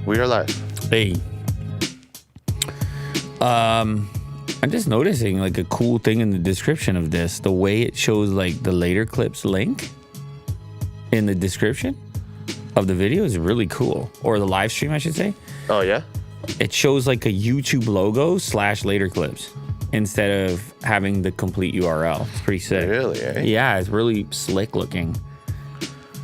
We are live. Hey. I'm just noticing like a cool thing in the description of this. The way it shows like the later clips link in the description of the video is really cool. Or the live stream, I should say. Oh, yeah? It shows like a YouTube logo / later clips instead of having the complete URL. It's pretty sick. Really, eh? Yeah, it's really slick looking.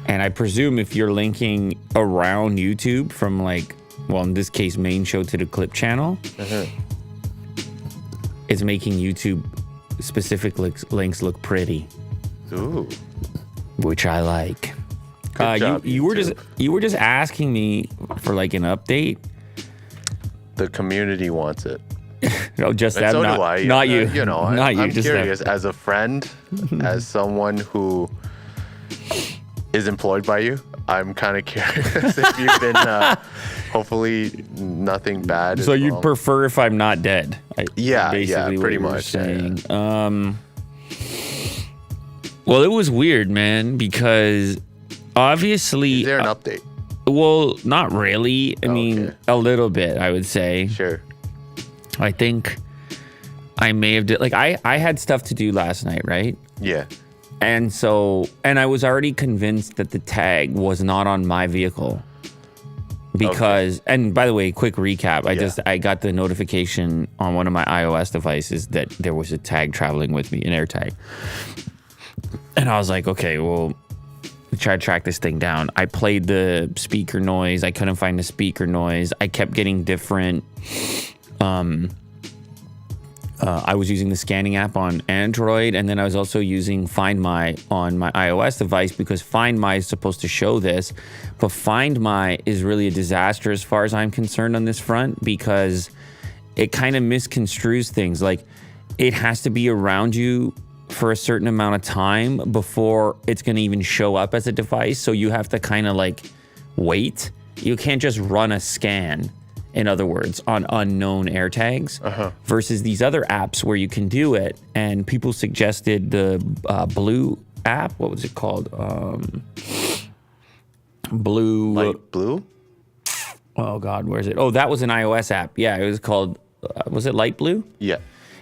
And I presume if you're linking around YouTube from like, well, in this case, main show to the clip channel, it's making YouTube specific links look pretty. Ooh. Which I like. Good job, you were just asking me for like an update. The community wants it. No, just and that. so not, do I. Not you. You know, not you. I'm just curious. that. As a friend, as someone who is employed by you, I'm kind of curious if you've been, hopefully nothing bad. So you'd prefer if I'm not dead? Yeah, basically yeah, pretty what much. Saying. Yeah. Well, it was weird, man, because obviously... Is there an update? Well, not really. I mean, a little bit, I would say. Sure. I think I may have did... Like, I had stuff to do last night, right? Yeah. And I was already convinced that the tag was not on my vehicle because, and by the way, quick recap. I got the notification on one of my iOS devices that there was a tag traveling with me, an AirTag. And I was like, okay, well, try to track this thing down. I played the speaker noise. I couldn't find the speaker noise. I kept getting different I was using the scanning app on Android, and then I was also using Find My on my iOS device because Find My is supposed to show this, but Find My is really a disaster as far as I'm concerned on this front because it kind of misconstrues things. Like, it has to be around you for a certain amount of time before it's going to even show up as a device, so you have to kind of like wait. You can't just run a scan, in other words, on unknown AirTags versus these other apps where you can do it. And people suggested the Blue app. What was it called? Blue. Like Blue? Oh, God, where is it? Oh, that was an iOS app. Yeah, it was called, was it Light Blue? Yeah.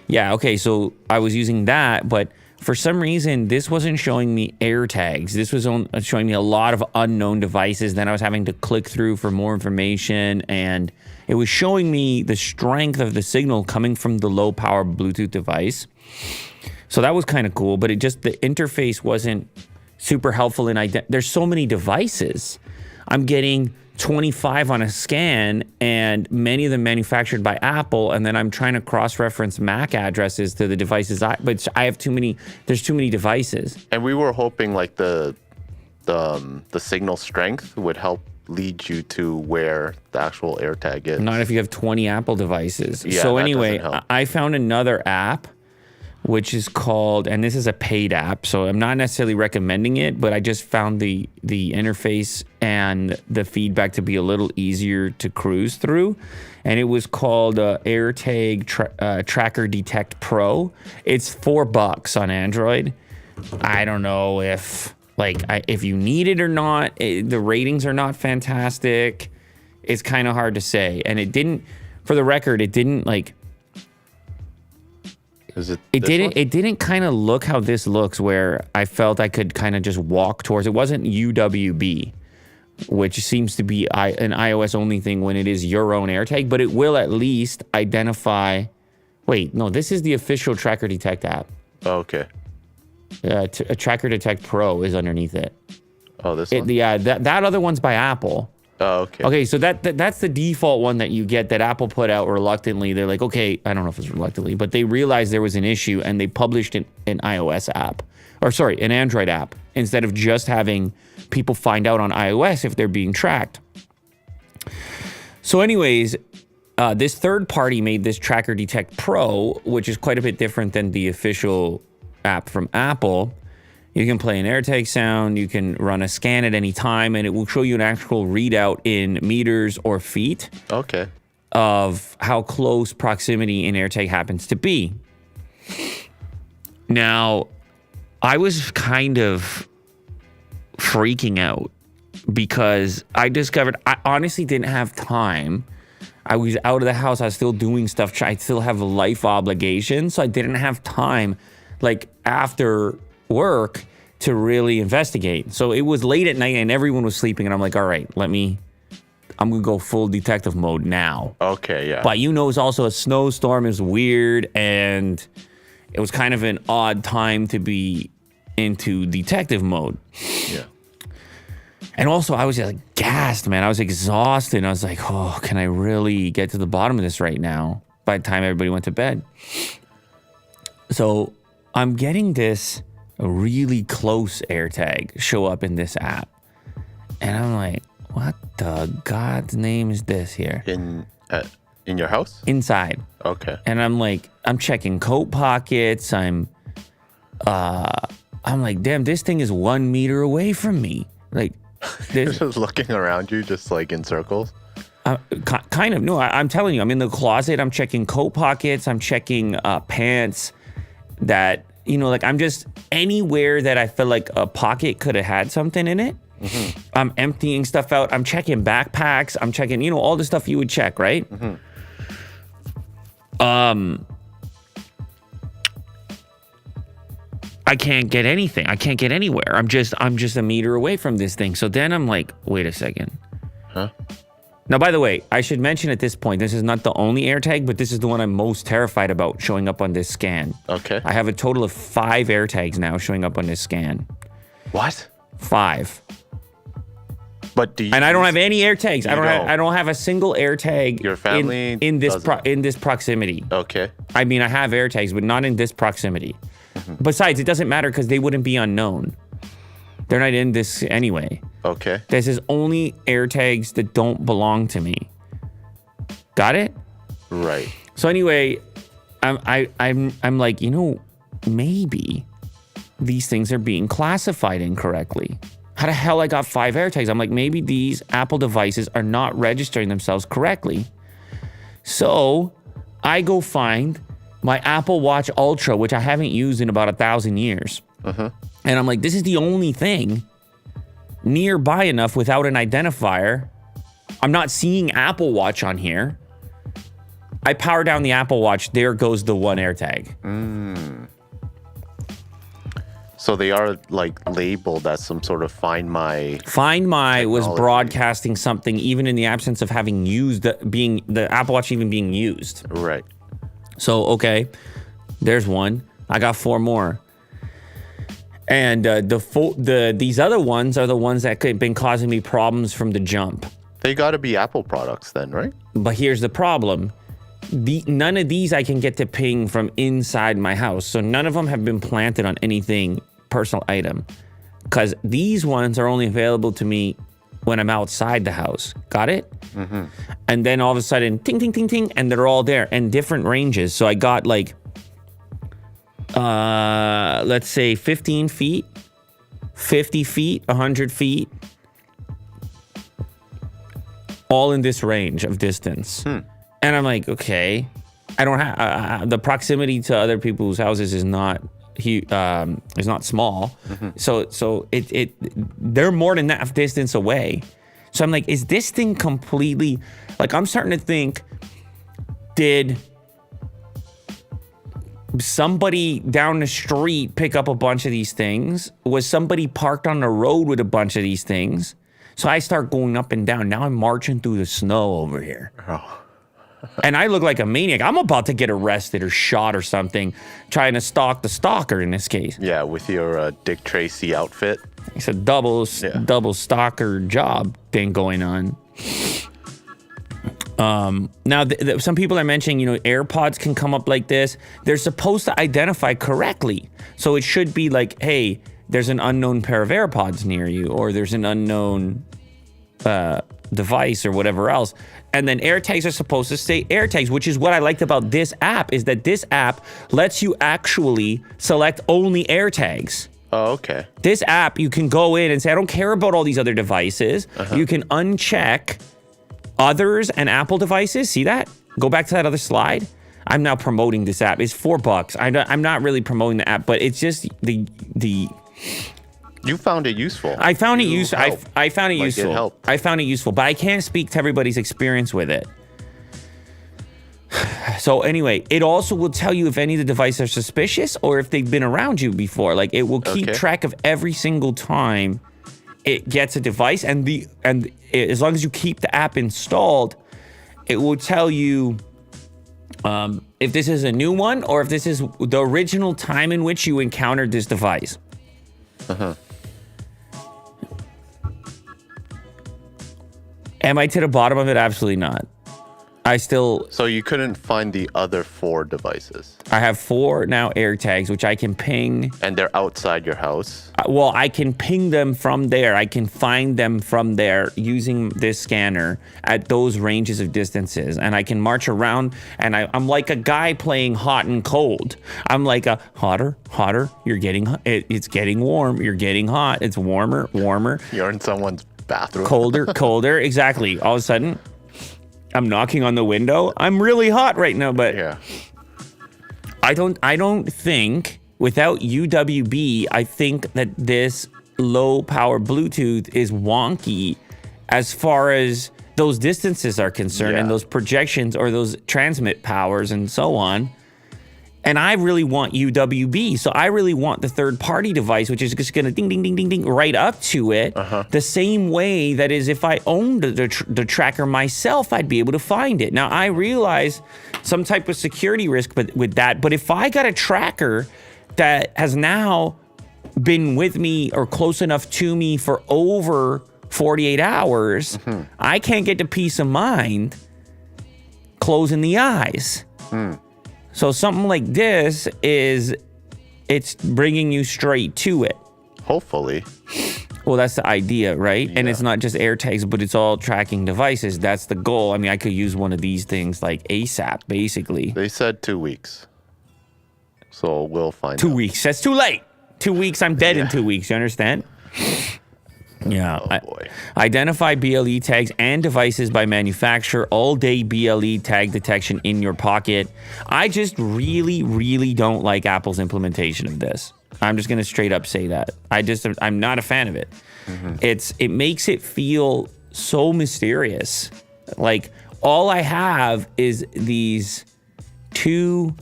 Yeah, okay, so I was using that, but for some reason, this wasn't showing me AirTags. This was showing me a lot of unknown devices. Then I was having to click through for more information, and it was showing me the strength of the signal coming from the low-power Bluetooth device. So that was kind of cool, but the interface wasn't super helpful in there's so many devices. I'm getting 25 on a scan, and many of them manufactured by Apple, and then I'm trying to cross-reference MAC addresses to the devices. But I have too many. There's too many devices. And we were hoping like the signal strength would help lead you to where the actual AirTag is. Not if you have 20 Apple devices. Yeah, so that anyway, doesn't help. I found another app, which is called, and this is a paid app, so I'm not necessarily recommending it, but I just found the interface and the feedback to be a little easier to cruise through. And it was called AirTag Tracker Detect Pro. It's $4 on Android. I don't know if if you need it or not. The ratings are not fantastic. It's kind of hard to say. And it didn't, for the record, it didn't like, Is it? It didn't kind of look how this looks, where I felt I could kind of just walk towards. It wasn't UWB, which seems to be an iOS only thing when it is your own AirTag, but it will at least identify. Wait, no, this is the official Tracker Detect app. Oh, okay. A Tracker Detect Pro is underneath it. Oh, this one? Yeah, that other one's by Apple. Oh, okay. Okay, so that's the default one that you get that Apple put out reluctantly. They're like, okay, I don't know if it's reluctantly, but they realized there was an issue and they published an iOS app, or sorry, an Android app, instead of just having people find out on iOS if they're being tracked. So anyways, this third party made this Tracker Detect Pro, which is quite a bit different than the official app from Apple. You can play an AirTag sound, you can run a scan at any time, and it will show you an actual readout in meters or feet Okay. of how close proximity in AirTag happens to be. Now, I was kind of freaking out because I discovered I honestly didn't have time. I was out of the house, I was still doing stuff, I still have life obligations, so I didn't have time, like after work, to really investigate. So it was late at night and everyone was sleeping, and I'm like, all right, I'm gonna go full detective mode now. Okay, yeah. But it's also a snowstorm, it was weird, and it was kind of an odd time to be into detective mode. Yeah. And also I was like gassed, man. I was exhausted. I was like, oh, can I really get to the bottom of this right now? By the time everybody went to bed. So I'm getting this really close AirTag show up in this app. And I'm like, what the God's name is this here? In your house? Inside. Okay. And I'm like, I'm checking coat pockets. I'm like, damn, this thing is 1 meter away from me. Like, this, Just looking around you, just like in circles. kind of. No, I'm telling you, I'm in the closet. I'm checking coat pockets. I'm checking pants that, like I'm just anywhere that I feel like a pocket could have had something in it. Mm-hmm. I'm emptying stuff out. I'm checking backpacks. I'm checking, all the stuff you would check, right? Mm-hmm. I can't get anything. I can't get anywhere. I'm just a meter away from this thing. So then I'm like, wait a second. Huh? Now, by the way, I should mention at this point, this is not the only AirTag, but this is the one I'm most terrified about showing up on this scan. Okay. I have a total of 5 AirTags now showing up on this scan. What? 5. But do you? And I don't have any AirTags. don't? I don't have a single AirTag. Your family in this doesn't. in this proximity. Okay. I mean, I have AirTags, but not in this proximity. Besides, it doesn't matter because they wouldn't be unknown. They're not in this anyway. Okay. This is only AirTags that don't belong to me. Got it? Right. So anyway, I'm like, maybe these things are being classified incorrectly. How the hell I got 5 AirTags? I'm like, maybe these Apple devices are not registering themselves correctly. So I go find my Apple Watch Ultra, which I haven't used in about 1,000 years. And I'm like, this is the only thing nearby enough without an identifier. I'm not seeing Apple Watch on here. I power down the Apple Watch. There goes the one AirTag. So they are like labeled as some sort of Find My. Find My was technology. broadcasting something even in the absence of having used the Apple Watch even being used. Right. So, okay, there's one. I got 4 more. And these other ones are the ones that could have been causing me problems from the jump. They got to be Apple products then, right? But here's the problem. None of these I can get to ping from inside my house. So none of them have been planted on anything personal item. Because these ones are only available to me when I'm outside the house. Got it? And then all of a sudden, ting, ting, ting, ting, and they're all there and different ranges. So I got like, let's say 15 feet, 50 feet, 100 feet. All in this range of distance. And I'm like, okay, I don't have the proximity to other people's houses is not small. So it they're more than that distance away. So I'm like, is this thing completely like I'm starting to think, did somebody down the street pick up a bunch of these things? Was somebody parked on the road with a bunch of these things? So I start going up and down. Now I'm marching through the snow over here. And I look like a maniac. I'm about to get arrested or shot or something, trying to stalk the stalker in this case. Yeah, with your Dick Tracy outfit. It's a double stalker job thing going on. Now, some people are mentioning, AirPods can come up like this. They're supposed to identify correctly. So it should be like, hey, there's an unknown pair of AirPods near you, or there's an unknown device or whatever else. And then AirTags are supposed to say AirTags, which is what I liked about this app, is that this app lets you actually select only AirTags. Oh, okay. This app, you can go in and say, I don't care about all these other devices. You can uncheck others and Apple devices. See that? Go back to that other slide. I'm now promoting this app. It's $4. I'm not really promoting the app, but it's just the. You found it useful. I found it useful. I found it useful. It helped. I found it useful, but I can't speak to everybody's experience with it. So anyway, it also will tell you if any of the devices are suspicious or if they've been around you before. Like it will keep track of every single time it gets a device, and as long as you keep the app installed, it will tell you if this is a new one or if this is the original time in which you encountered this device. Am I to the bottom of it? Absolutely not. So you couldn't find the other 4 devices? I have 4 now AirTags, which I can ping. And they're outside your house? Well, I can ping them from there. I can find them from there using this scanner at those ranges of distances. And I can march around, and I'm like a guy playing hot and cold. I'm like a hotter, you're getting, it's getting warm, you're getting hot, it's warmer. You're in someone's bathroom. Colder, exactly. All of a sudden, I'm knocking on the window. I'm really hot right now, but yeah. I don't think without UWB, I think that this low power Bluetooth is wonky as far as those distances are concerned and those projections or those transmit powers and so on. And I really want UWB. So I really want the third party device, which is just going to ding, ding, ding, ding, ding right up to it. The same way that is if I owned the tracker myself, I'd be able to find it. Now, I realize some type of security risk with that. But if I got a tracker that has now been with me or close enough to me for over 48 hours, I can't get to peace of mind closing the eyes. So something like this it's bringing you straight to it. Hopefully. Well, that's the idea, right? Yeah. And it's not just AirTags, but it's all tracking devices. That's the goal. I mean, I could use one of these things like ASAP, basically. They said 2 weeks. So we'll find 2 out. weeks. That's too late. 2 weeks. I'm dead in 2 weeks. You understand? Yeah. Oh, boy. Identify BLE tags and devices by manufacturer. All-day BLE tag detection in your pocket. I just really, really don't like Apple's implementation of this. I'm just going to straight up say that. I'm not a fan of it. It makes it feel so mysterious. Like, all I have is these two...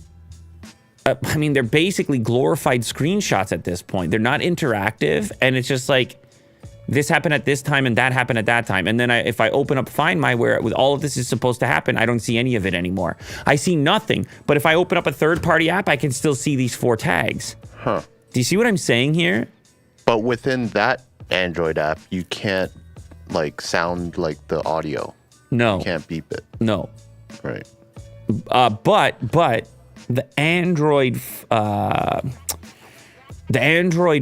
I mean, they're basically glorified screenshots at this point. They're not interactive, and it's just like, this happened at this time and that happened at that time. And then if I open up Find My, where with all of this is supposed to happen, I don't see any of it anymore. I see nothing. But if I open up a third-party app, I can still see these 4 tags. Huh. Do you see what I'm saying here? But within that Android app, you can't like sound like the audio. No. You can't beep it. No. Right. But the Android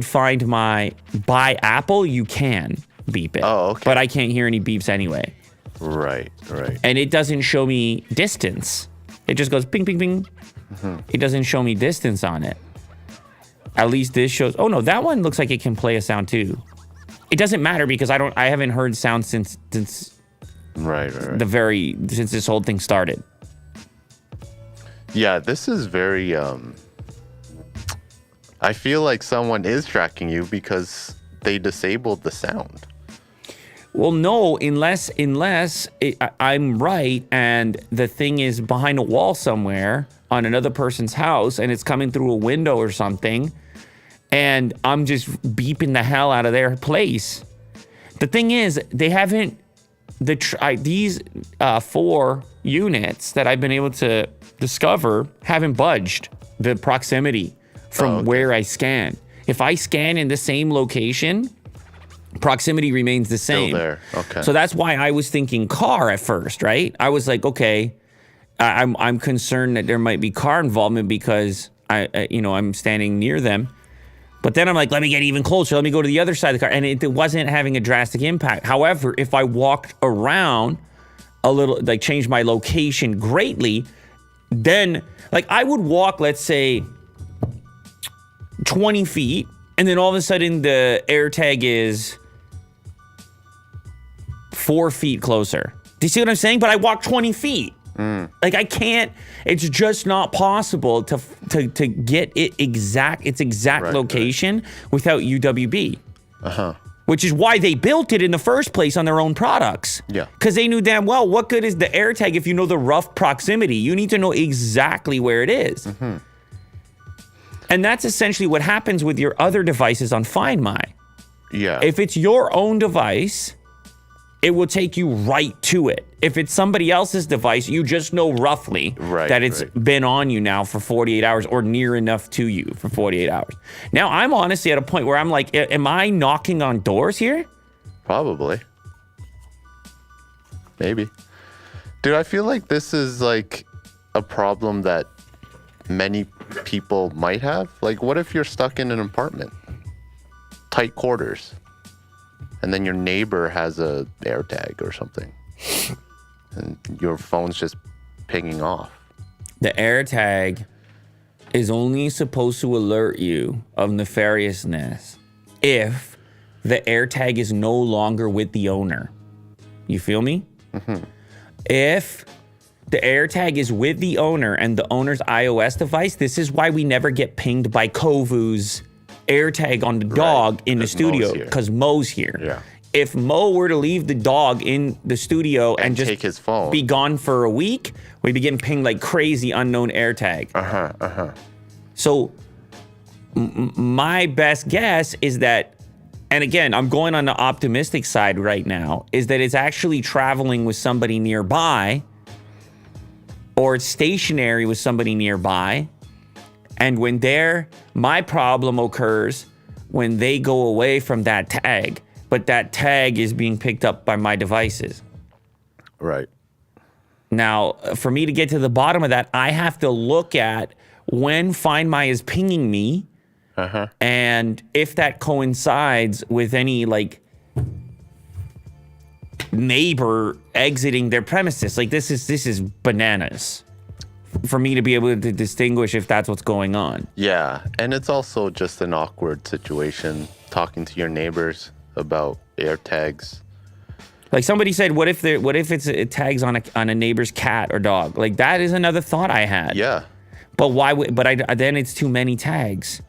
Find My by Apple, you can beep it. Oh, okay. But I can't hear any beeps anyway. Right. And it doesn't show me distance. It just goes ping, ping, ping. It doesn't show me distance on it. At least this shows. Oh no, that one looks like it can play a sound too. It doesn't matter because I haven't heard sound since Right. since this whole thing started. Yeah, this is very I feel like someone is tracking you because they disabled the sound. Well, no, unless I'm right and the thing is behind a wall somewhere on another person's house and it's coming through a window or something, and I'm just beeping the hell out of their place. The thing is, they haven't these 4 units that I've been able to discover haven't budged the proximity from where I scan. If I scan in the same location, proximity remains the same. Still there. Okay. So that's why I was thinking car at first, right? I was like, okay, I'm concerned that there might be car involvement because I'm standing near them. But then I'm like, let me get even closer. Let me go to the other side of the car. And it wasn't having a drastic impact. However, if I walked around a little, like change my location greatly, then like I would walk, let's say 20 feet. And then all of a sudden the AirTag is 4 feet closer. Do you see what I'm saying? But I walked 20 feet. Like I can't, it's just not possible to get its exact location without UWB. Which is why they built it in the first place on their own products. Yeah. Because they knew damn well what good is the AirTag if you know the rough proximity. You need to know exactly where it is. And that's essentially what happens with your other devices on Find My. Yeah. If it's your own device, it will take you right to it. If it's somebody else's device, you just know roughly that it's been on you now for 48 hours or near enough to you for 48 hours. Now, I'm honestly at a point where I'm like, am I knocking on doors here? Probably. Maybe. Dude, I feel like this is like a problem that many people might have. Like, what if you're stuck in an apartment? Tight quarters. And then your neighbor has a AirTag or something. And your phone's just pinging off. The AirTag is only supposed to alert you of nefariousness if the AirTag is no longer with the owner. You feel me? If the AirTag is with the owner and the owner's iOS device, this is why we never get pinged by Kovu's AirTag on the dog in the studio because Mo's here. Yeah. If Mo were to leave the dog in the studio and just take his phone, be gone for a week, we'd be getting pinged like crazy unknown AirTag. So my best guess is that, and again, I'm going on the optimistic side right now, is that it's actually traveling with somebody nearby or it's stationary with somebody nearby. And when my problem occurs when they go away from that tag. but that tag is being picked up by my devices. Right. Now, for me to get to the bottom of that, I have to look at when Find My is pinging me, and if that coincides with any like neighbor exiting their premises. Like this is bananas for me to be able to distinguish if that's what's going on. Yeah, and it's also just an awkward situation talking to your neighbors about AirTags. Like somebody said, what if it tags on a neighbor's cat or dog? Like that is another thought I had. Yeah. But why would? But then it's too many tags.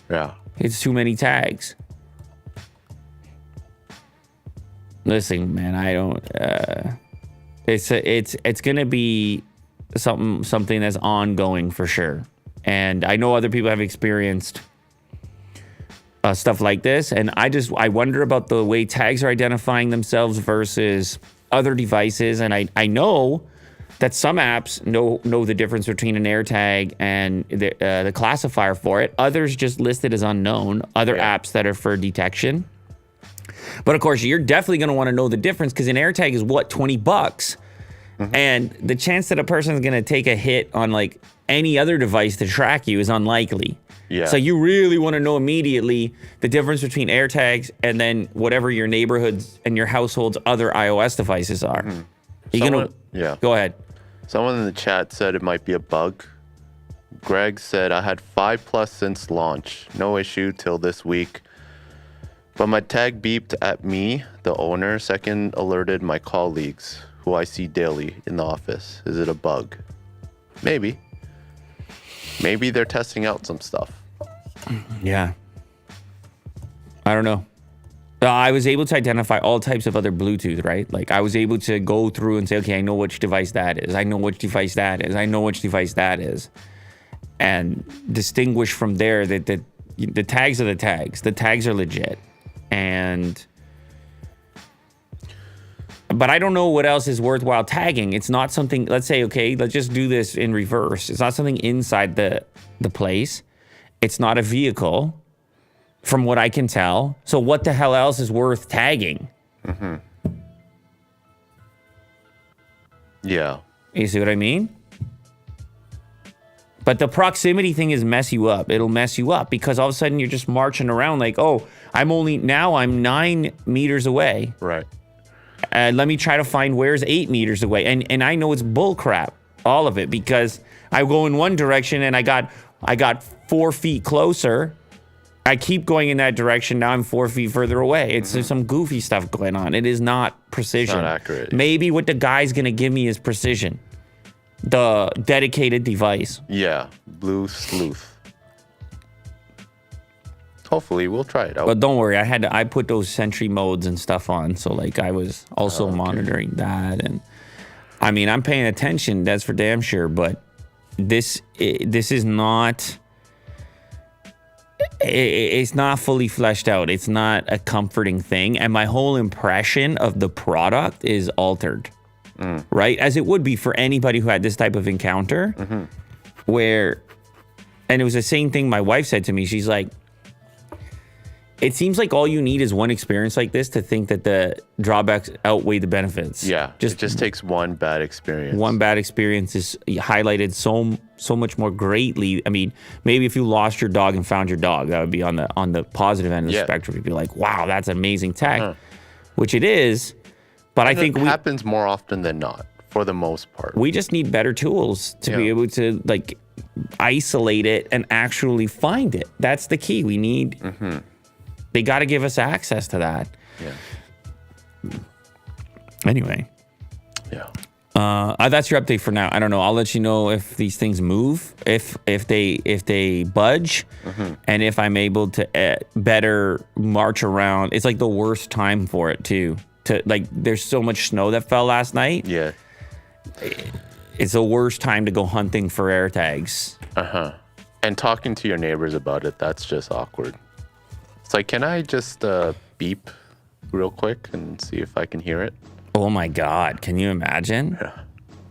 Yeah. It's too many tags. Listen, man, I don't. It's gonna be something that's ongoing for sure, and I know other people have experienced stuff like this, and I wonder about the way tags are identifying themselves versus other devices, and I know that some apps know the difference between an AirTag and the classifier for it. Others just list it as unknown. Other apps that are for detection. But of course, you're definitely going to want to know the difference because an AirTag is what, $20? Mm-hmm. And the chance that a person is going to take a hit on like any other device to track you is unlikely. Yeah. So you really want to know immediately the difference between AirTags and then whatever your neighborhood's and your household's other iOS devices are. Mm-hmm. Go ahead. Someone in the chat said it might be a bug. Greg said, I had 5+ since launch. No issue till this week. But my tag beeped at me, the owner. Second alerted my colleagues, who I see daily in the office. Is it a bug? Maybe. Maybe they're testing out some stuff. Yeah. I don't know. I was able to identify all types of other Bluetooth, right? Like I was able to go through and say, okay, I know which device that is. I know which device that is. I know which device that is. And distinguish from there that the tags are the tags. The tags are legit. But I don't know what else is worthwhile tagging. It's not something, let's say, okay, let's just do this in reverse. It's not something inside the place. It's not a vehicle, from what I can tell. So what the hell else is worth tagging? Mm-hmm. Yeah. You see what I mean? But the proximity thing is mess you up. It'll mess you up because all of a sudden you're just marching around like, oh, I'm 9 meters away. Right. Let me try to find where's 8 meters away. And I know it's bull crap, all of it, because I go in one direction and I got 4 feet closer. I keep going in that direction. Now I'm 4 feet further away. It's There's some goofy stuff going on. It is not precision. It's not accurate. Maybe what the guy's going to give me is precision. The dedicated device. Yeah. Blue Sleuth. Hopefully we'll try it out. But don't worry, I put those sentry modes and stuff on. So like I was also monitoring that. And I mean, I'm paying attention. That's for damn sure. But this is not... It's not fully fleshed out. It's not a comforting thing. And my whole impression of the product is altered. Right? As it would be for anybody who had this type of encounter. Mm-hmm. And it was the same thing my wife said to me. She's like, it seems like all you need is one experience like this to think that the drawbacks outweigh the benefits. Yeah. It just takes one bad experience. One bad experience is highlighted so much more greatly. I mean, maybe if you lost your dog and found your dog, that would be on the positive end of the spectrum. You'd be like, wow, that's an amazing tag, which it is. But I think it happens more often than not, for the most part. We just need better tools to be able to like isolate it and actually find it. That's the key. We need. Mm-hmm. They got to give us access to that. Yeah. Anyway. Yeah. That's your update for now. I don't know. I'll let you know if these things move, if they budge, and if I'm able to better march around. It's like the worst time for it too. There's so much snow that fell last night. Yeah. It's the worst time to go hunting for AirTags. And talking to your neighbors about it, that's just awkward. It's like, can I just beep real quick and see if I can hear it? Oh my God. Can you imagine? Yeah.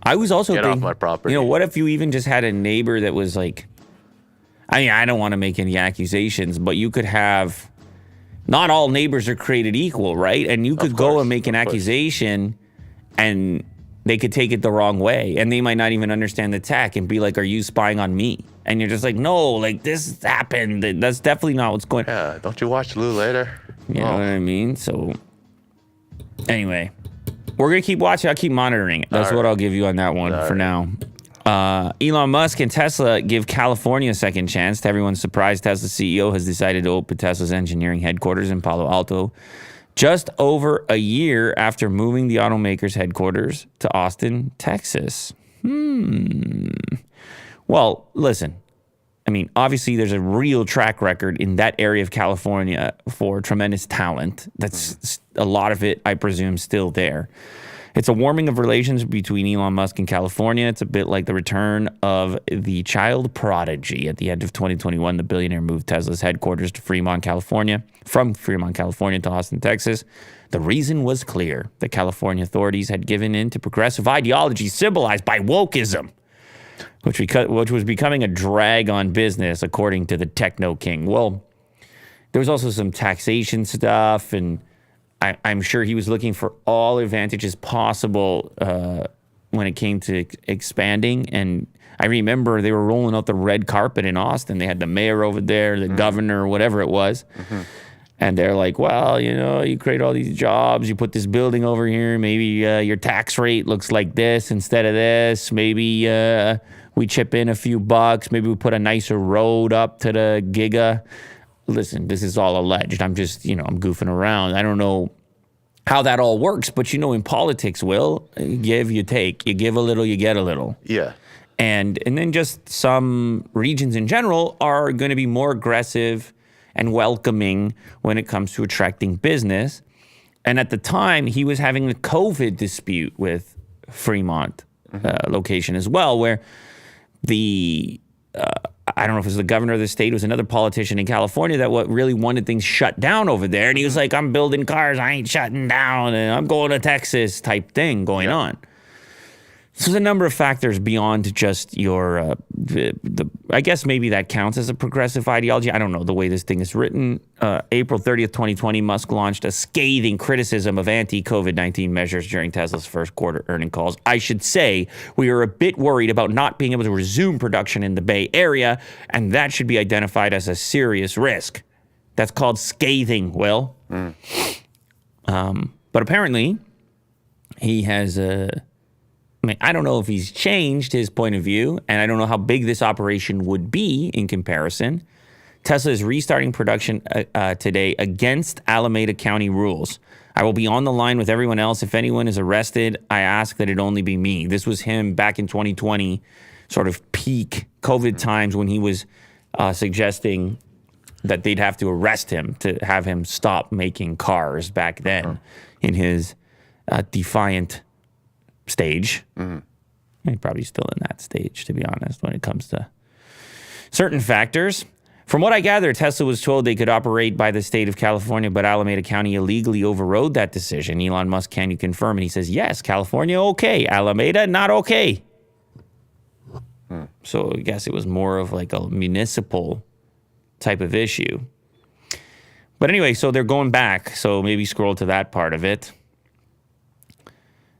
I was also thinking, off my property. You know, what if you even just had a neighbor that was like, I mean, I don't want to make any accusations, but you could have not all neighbors are created equal, right? And you could go and make an of course. accusation and they could take it the wrong way. And they might not even understand the tech and be like, are you spying on me? And you're just like, no, like this happened. That's definitely not what's going on. Yeah, don't you watch Lou later? You know what I mean? So anyway, we're going to keep watching. I'll keep monitoring it. That's what I'll give you on that one for now. Elon Musk and Tesla give California a second chance. To everyone's surprise, Tesla's CEO has decided to open Tesla's engineering headquarters in Palo Alto just over a year after moving the automaker's headquarters to Austin, Texas. Well, listen. I mean, obviously, there's a real track record in that area of California for tremendous talent. That's a lot of it, I presume, still there. It's a warming of relations between Elon Musk and California. It's a bit like the return of the child prodigy. At the end of 2021, the billionaire moved Tesla's headquarters to Fremont, California, from Fremont, California to Austin, Texas. The reason was clear. The California authorities had given in to progressive ideology symbolized by wokeism, which was becoming a drag on business, according to the techno king. Well, there was also some taxation stuff, and I'm sure he was looking for all advantages possible when it came to expanding. And I remember they were rolling out the red carpet in Austin. They had the mayor over there, the governor, whatever it was. And they're like, well, you know, you create all these jobs. You put this building over here. Maybe your tax rate looks like this instead of this. Maybe we chip in a few bucks. Maybe we put a nicer road up to the giga. Listen, this is all alleged. I'm just, I'm goofing around. I don't know how that all works, but in politics, Will, you give, you take. You give a little, you get a little. Yeah. And then just some regions in general are going to be more aggressive and welcoming when it comes to attracting business. And at the time, he was having a COVID dispute with Fremont location as well, where I don't know if it was the governor of the state, it was another politician in California that really wanted things shut down over there. And he was like, I'm building cars, I ain't shutting down, and I'm going to Texas type thing going on. So there's a number of factors beyond just your, I guess maybe that counts as a progressive ideology. I don't know the way this thing is written. April 30th, 2020, Musk launched a scathing criticism of anti-COVID-19 measures during Tesla's first quarter earning calls. I should say we are a bit worried about not being able to resume production in the Bay Area, and that should be identified as a serious risk. That's called scathing, Will. But apparently he has I don't know if he's changed his point of view, and I don't know how big this operation would be in comparison. Tesla is restarting production today against Alameda County rules. I will be on the line with everyone else. If anyone is arrested, I ask that it only be me. This was him back in 2020, sort of peak COVID times when he was suggesting that they'd have to arrest him to have him stop making cars back then in his defiant stage. He's probably still in that stage, to be honest, when it comes to certain factors. From what I gather, Tesla was told they could operate by the state of California, but Alameda County illegally overrode that decision. Elon Musk, can you confirm? And he says, yes, California, okay. Alameda, not okay. So I guess it was more of like a municipal type of issue. But anyway, so they're going back. So maybe scroll to that part of it.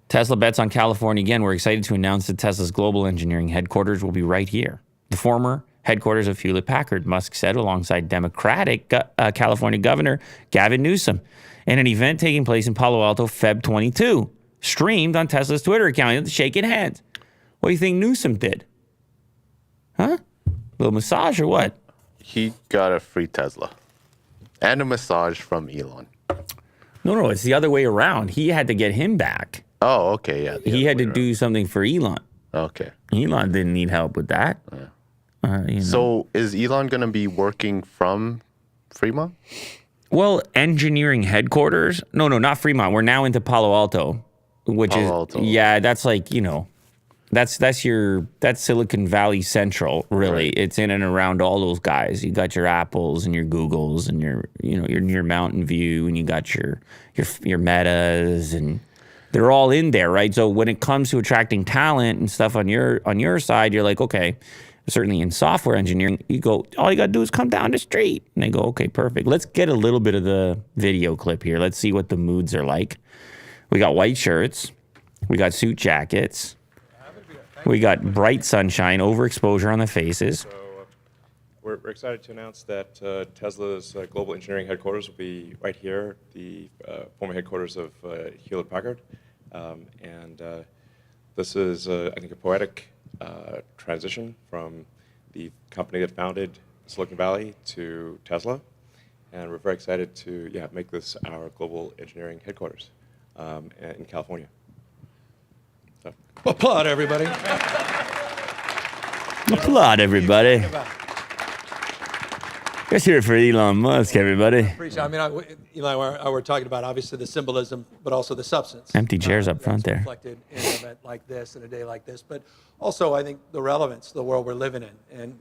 Tesla bets on California again. We're excited to announce that Tesla's global engineering headquarters will be right here. The former headquarters of Hewlett-Packard, Musk said, alongside Democratic California Governor Gavin Newsom, in an event taking place in Palo Alto, Feb 22, streamed on Tesla's Twitter account, shaking hands. What do you think Newsom did? Huh? A little massage or what? He got a free Tesla and a massage from Elon. No, it's the other way around. He had to get him back. Oh, okay, yeah. He had to do something for Elon. Okay. Elon didn't need help with that. So is Elon going to be working from Fremont? Well, engineering headquarters? No, not Fremont. We're now into Palo Alto, which Alto. Yeah, that's like, that's Silicon Valley Central, really. Right. It's in and around all those guys. You got your Apples and your Googles and your Mountain View, and you got your Metas, and they're all in there, right? So when it comes to attracting talent and stuff on your side, you're like, okay, certainly in software engineering, you go, all you got to do is come down the street. And they go, okay, perfect. Let's get a little bit of the video clip here. Let's see what the moods are like. We got white shirts. We got suit jackets. We got bright sunshine, overexposure on the faces. So we're excited to announce that Tesla's global engineering headquarters will be right here, the former headquarters of Hewlett-Packard. And this is, I think, a poetic transition from the company that founded Silicon Valley to Tesla. And we're very excited to make this our global engineering headquarters in California. So. Applaud, everybody. Applaud, everybody. Let's hear it for Elon Musk, everybody. Appreciate it. I mean, Eli and I were talking about, obviously, the symbolism, but also the substance. Empty chairs up front there. Reflected in an event like this, in a day like this. But also, I think, the relevance of the world we're living in. And,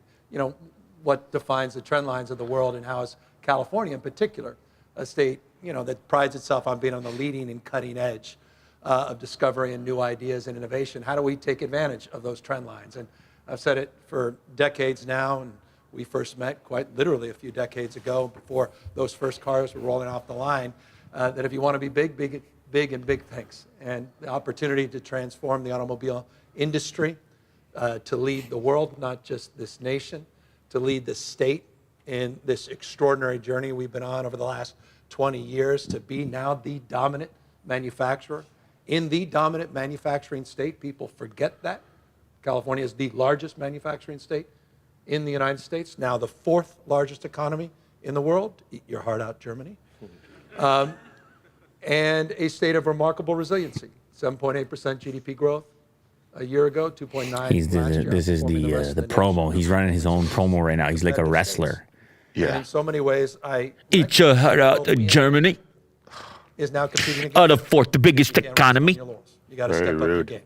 what defines the trend lines of the world, and how is California, in particular, a state, that prides itself on being on the leading and cutting edge of discovery and new ideas and innovation. How do we take advantage of those trend lines? And I've said it for decades now, and we first met quite literally a few decades ago, before those first cars were rolling off the line, that if you want to be big, big and big things, and the opportunity to transform the automobile industry, to lead the world, not just this nation, to lead the state in this extraordinary journey we've been on over the last 20 years, to be now the dominant manufacturer in the dominant manufacturing state. People forget that. California is the largest manufacturing state in the United States, now the 4th largest economy in the world. Eat your heart out, Germany. And a state of remarkable resiliency. 7.8% GDP growth a year ago, 2.9 last year. This is the promo. He's running his own promo right now. He's like a wrestler. Yeah. And in so many ways, Eat your heart out, Germany. Is now competing against the 4th biggest economy. You got to step up your game,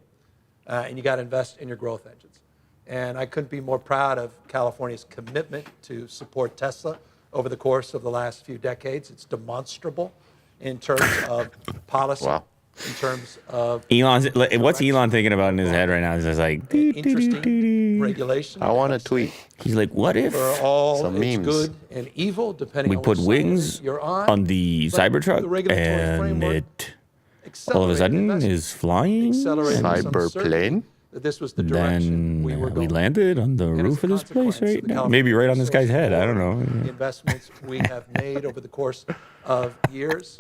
and you got to invest in your growth engines. And I couldn't be more proud of California's commitment to support Tesla over the course of the last few decades. It's demonstrable in terms of policy, in terms of what's Elon thinking about in his head right now? He's just like, interesting regulation. I want to tweet. He's like, what if for all some it's memes. Good and evil, depending we on put which wings side you're on the Cybertruck, and it all of a sudden is flying? Cyberplane? That this was the direction then we landed on the roof of this place right now. Maybe right on this guy's head. I don't know. The investments we have made over the course of years,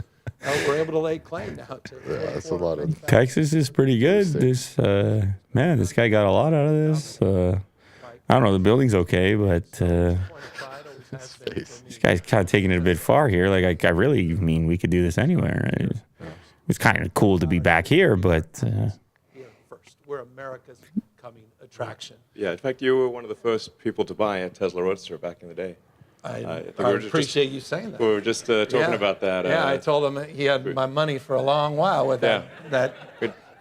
we're able to lay claim now to. That's a lot of. Texas is pretty good. This this guy got a lot out of this. I don't know. The building's okay, but this guy's kind of taking it a bit far here. Like I really mean we could do this anywhere. Right? It's kind of cool to be back here, but. First, we're America's coming attraction. Yeah, in fact, you were one of the first people to buy a Tesla Roadster back in the day. I appreciate you saying that. We were just talking about that. I told him he had my money for a long while with that. That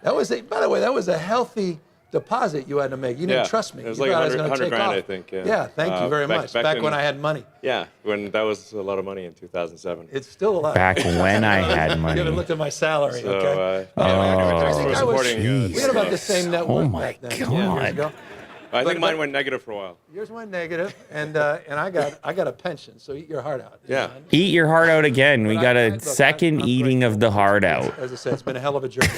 was by the way, that was a healthy deposit you had to make. You didn't trust me. It was like 100 grand, I think. Yeah, thank you very much. Back when I had money. Yeah, when that was a lot of money in 2007. It's still a lot. Back when I had money. You haven't looked at my salary, So, okay? We had about the same net worth back then. God. Years ago. I think mine went negative for a while. Yours went negative, and I got a pension. So eat your heart out. Yeah. Eat your heart out again. We got a second eating of the heart out. As I said, it's been a hell of a journey.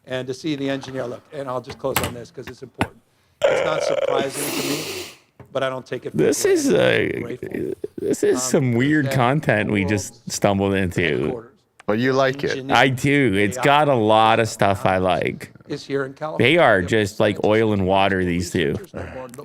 And to see the engineer look, and I'll just close on this because it's important. It's not surprising to me, but I don't take it for This granted. is some weird content we just stumbled into. But you like it. I do. It's got a lot of stuff I like. Is here in California. They are just like oil and water, these two.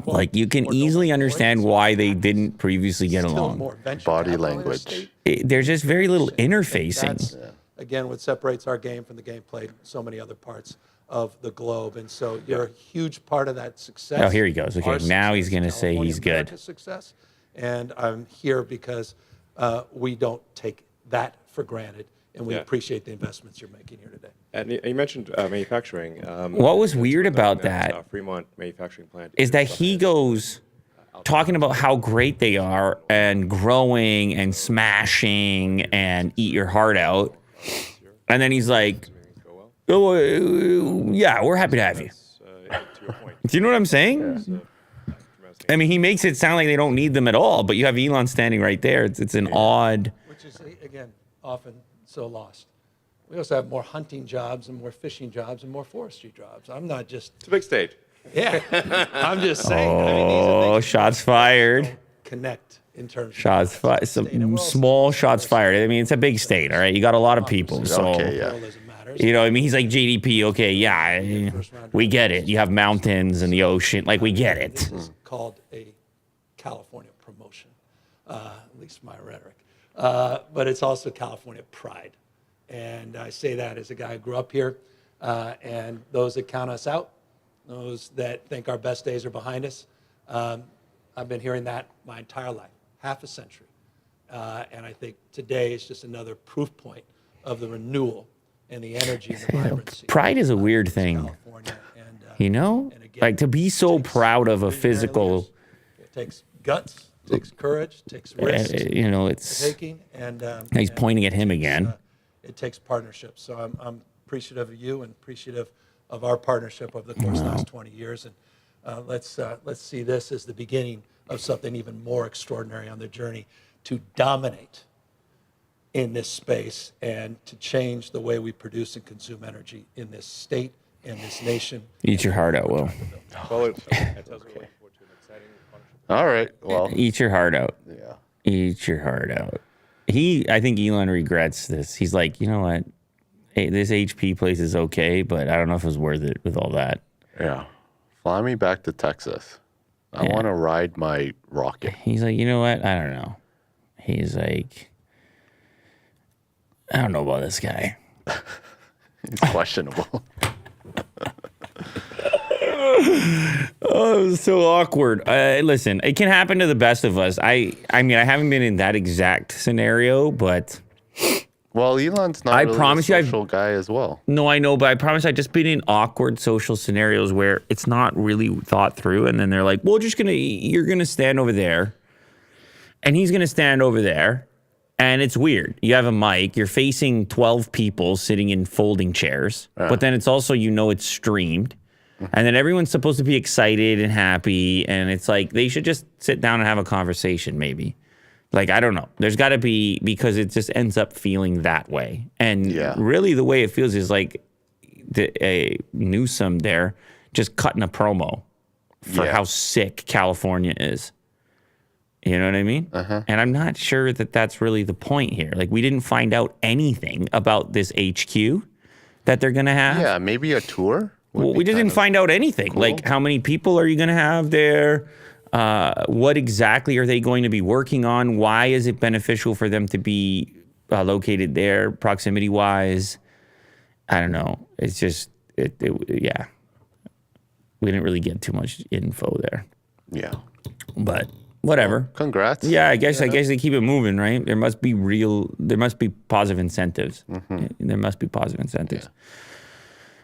Like you can easily understand why they didn't previously get along. Body language. There's just very little interfacing. That's, again, what separates our game from the game played in so many other parts of the globe. And so you're a huge part of that success. Oh, here he goes. Okay, now he's going to say he's good. Success. And I'm here because we don't take that for granted. And we appreciate the investments you're making here today. And you mentioned manufacturing. What was weird about that Fremont manufacturing plant is that he goes talking about how great they are and growing and smashing and eat your heart out. And then he's like, oh, yeah, we're happy to have you. Do you know what I'm saying? I mean, he makes it sound like they don't need them at all, but you have Elon standing right there. It's an odd. Which is, again, often so lost. We also have more hunting jobs and more fishing jobs and more forestry jobs. I'm not just, It's a big state. yeah, I'm just saying. I mean, these are Oh, things shots that fired. don't connect in terms Shots of fired. state. And Some we're also small shots fired. I mean, it's a big state, all right? You got a lot of people. So, Okay, yeah. Federalism matters. you know, I mean, he's like GDP. Okay, yeah, we get it. You have mountains and the ocean. Like, we get it. This is called a California promotion, at least my rhetoric. But it's also California pride. And I say that as a guy who grew up here. And those that count us out, those that think our best days are behind us, I've been hearing that my entire life, half a century. And I think today is just another proof point of the renewal and the energy and the vibrancy. Pride is a weird thing, California. And, you know? and again, Like, to be so takes proud of a visionary physical, leaders. It takes guts, takes courage, takes risk you know, it's. taking, and He's and pointing at him it takes, again. It takes partnership. So I'm appreciative of you and appreciative of our partnership over the course of the last 20 years. And let's see this as the beginning of something even more extraordinary on the journey to dominate in this space and to change the way we produce and consume energy in this state and this nation. Eat your heart out, Will. Well, at Tesla, we look forward to an exciting partnership. All right. Well, Eat your heart out. yeah. Eat your heart out. I think Elon regrets this. He's like, you know what? Hey, this HP place is okay, but I don't know if it was worth it with all that. Yeah. Fly me back to Texas. I Yeah. want to ride my rocket. He's like, you know what? I don't know. He's like, I don't know about this guy. It's questionable. Oh, it was so awkward. Listen, it can happen to the best of us. I mean, I haven't been in that exact scenario, but Well, Elon's not I really promise a you I've- social guy as well. no, I know, but I promise I've just been in awkward social scenarios where it's not really thought through. And then they're like, well, you're going to stand over there and he's going to stand over there. And it's weird. You have a mic, you're facing 12 people sitting in folding chairs, but then it's also, you know, it's streamed. And then everyone's supposed to be excited and happy. And it's like, they should just sit down and have a conversation, maybe. Like, I don't know. There's got to be, because it just ends up feeling that way. And Yeah. really the way it feels is like Newsom there just cutting a promo for Yeah. how sick California is. You know what I mean? And I'm not sure that that's really the point here. Like, we didn't find out anything about this HQ that they're going to have. Yeah, maybe a tour. would Well, be we just kind didn't of find out anything. cool. Like, how many people are you going to have there? What exactly are they going to be working on? Why is it beneficial for them to be located there, proximity-wise? I don't know. It's just, yeah. We didn't really get too much info there, Yeah. but whatever. Congrats. Yeah, I guess they keep it moving, right? There must be positive incentives. There must be positive incentives.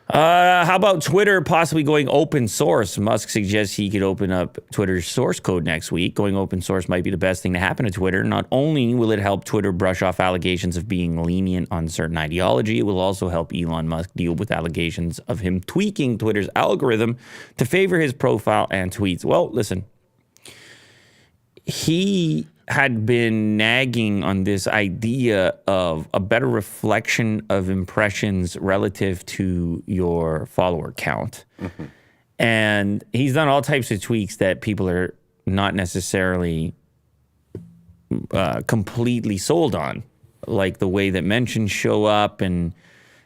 How about Twitter possibly going open source? Musk suggests he could open up Twitter's source code next week. Going open source might be the best thing to happen to Twitter. Not only will it help Twitter brush off allegations of being lenient on certain ideology, it will also help Elon Musk deal with allegations of him tweaking Twitter's algorithm to favor his profile and tweets. Well, listen. He had been nagging on this idea of a better reflection of impressions relative to your follower count. And he's done all types of tweaks that people are not necessarily completely sold on, like the way that mentions show up and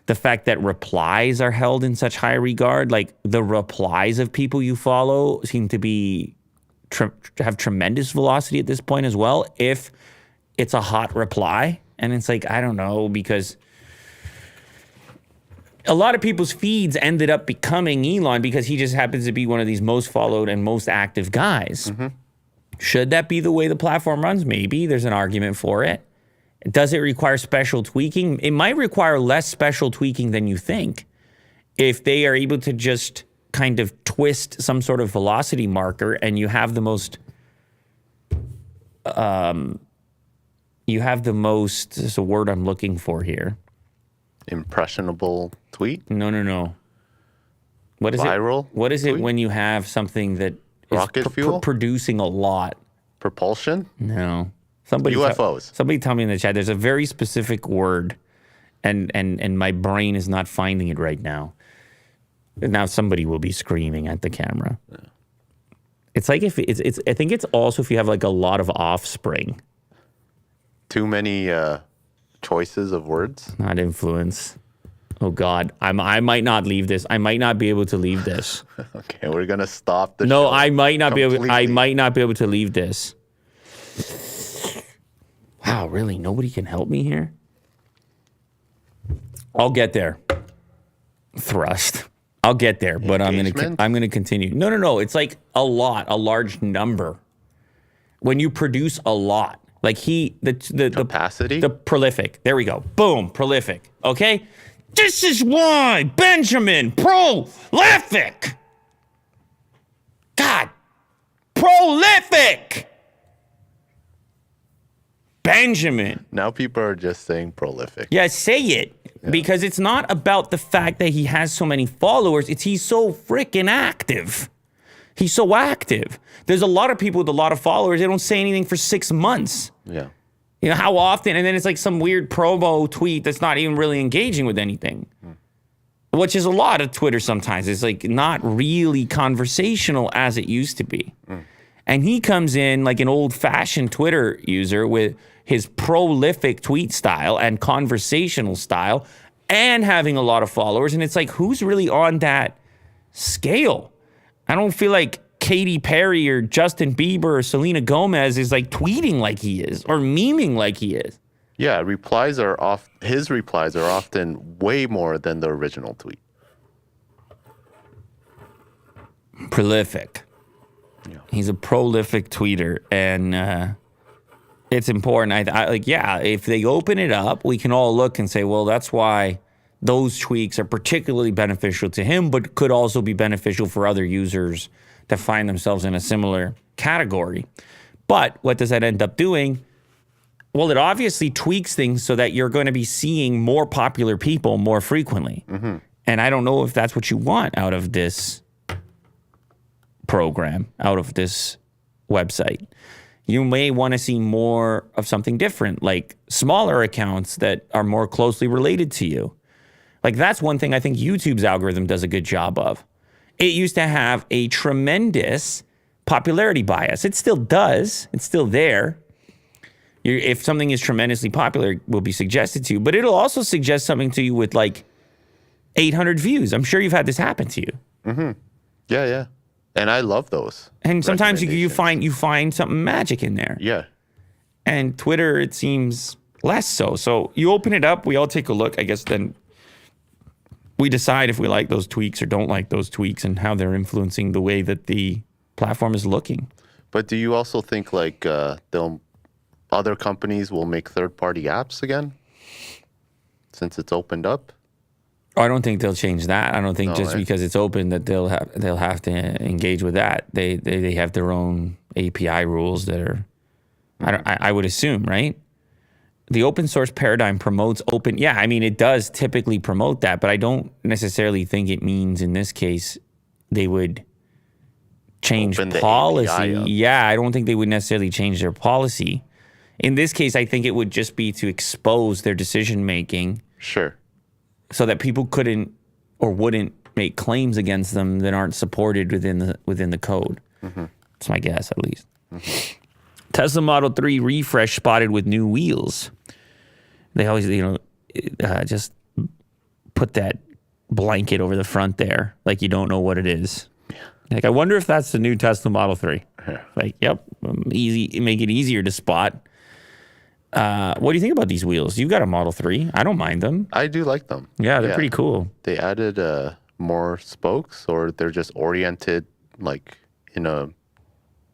the fact that replies are held in such high regard. Like, the replies of people you follow seem to be have tremendous velocity at this point as well, if it's a hot reply. And it's like, I don't know, because a lot of people's feeds ended up becoming Elon because he just happens to be one of these most followed and most active guys. Should that be the way the platform runs? Maybe. There's an argument for it. Does it require special tweaking? It might require less special tweaking than you think if they are able to just kind of twist some sort of velocity marker, and you have the most there's a word I'm looking for here. Impressionable tweet. No. What is Viral it? What is it tweet? when you have something that Rocket fuel? Producing a lot. Propulsion? No. UFOs. Somebody tell me in the chat. There's a very specific word, and my brain is not finding it right now. And now somebody will be screaming at the camera. Yeah. It's like if it's. I think it's also if you have like a lot of offspring. Too many choices of words. Not influence. Oh God, I might not leave this. I might not be able to leave this. Okay, we're gonna stop the show. No, I might not completely. be able. I might not be able to leave this. Wow, really? Nobody can help me here? I'll get there. Thrust. I'll get there, but I'm gonna continue. No. It's like a large number. When you produce a lot, like the capacity, the prolific. There we go. Boom, prolific. Okay, this is why Benjamin prolific. God, prolific. Benjamin. Now people are just saying prolific. Yeah, say it. Yeah. Because it's not about the fact that he has so many followers. It's he's so freaking active. He's so active. There's a lot of people with a lot of followers. They don't say anything for 6 months. Yeah. You know, how often? And then it's like some weird promo tweet that's not even really engaging with anything. Which is a lot of Twitter sometimes. It's like not really conversational as it used to be. And he comes in like an old-fashioned Twitter user with his prolific tweet style and conversational style and having a lot of followers. And it's like, who's really on that scale? I don't feel like Katy Perry or Justin Bieber or Selena Gomez is like tweeting like he is or memeing like he is. Yeah, his replies are often way more than the original tweet. Prolific. Yeah. He's a prolific tweeter, and it's important. If they open it up, we can all look and say, well, that's why those tweaks are particularly beneficial to him, but could also be beneficial for other users that find themselves in a similar category. But what does that end up doing? Well, it obviously tweaks things so that you're going to be seeing more popular people more frequently. Mm-hmm. And I don't know if that's what you want out of this program, out of this website. You may want to see more of something different, like smaller accounts that are more closely related to you. Like that's one thing I think YouTube's algorithm does a good job of. It used to have a tremendous popularity bias. It still does. It's still there. If something is tremendously popular, it will be suggested to you, but it'll also suggest something to you with like 800 views. I'm sure you've had this happen to you. Mm-hmm. Yeah. And I love those. And sometimes you find something magic in there. Yeah. And Twitter, it seems less so. So you open it up, we all take a look. I guess then we decide if we like those tweaks or don't like those tweaks and how they're influencing the way that the platform is looking. But do you also think like other companies will make third-party apps again since it's opened up? I don't think they'll change that. I don't think because it's open that they'll have to engage with that. They have their own API rules that are, I would assume, right? The open source paradigm promotes open. Yeah, I mean, it does typically promote that, but I don't necessarily think it means in this case they would change policy. Yeah, I don't think they would necessarily change their policy. In this case, I think it would just be to expose their decision making. Sure. So that people couldn't or wouldn't make claims against them that aren't supported within the code. Mm-hmm. That's my guess, at least. Mm-hmm. Tesla Model 3 refresh spotted with new wheels. They always, just put that blanket over the front there, like you don't know what it is. Yeah. Like, I wonder if that's the new Tesla Model 3. Yeah. Like, yep, easy, make it easier to spot. What do you think about these wheels? You've got a Model 3. I don't mind them. I do like them. Yeah, they're pretty cool. They added more spokes, or they're just oriented like in a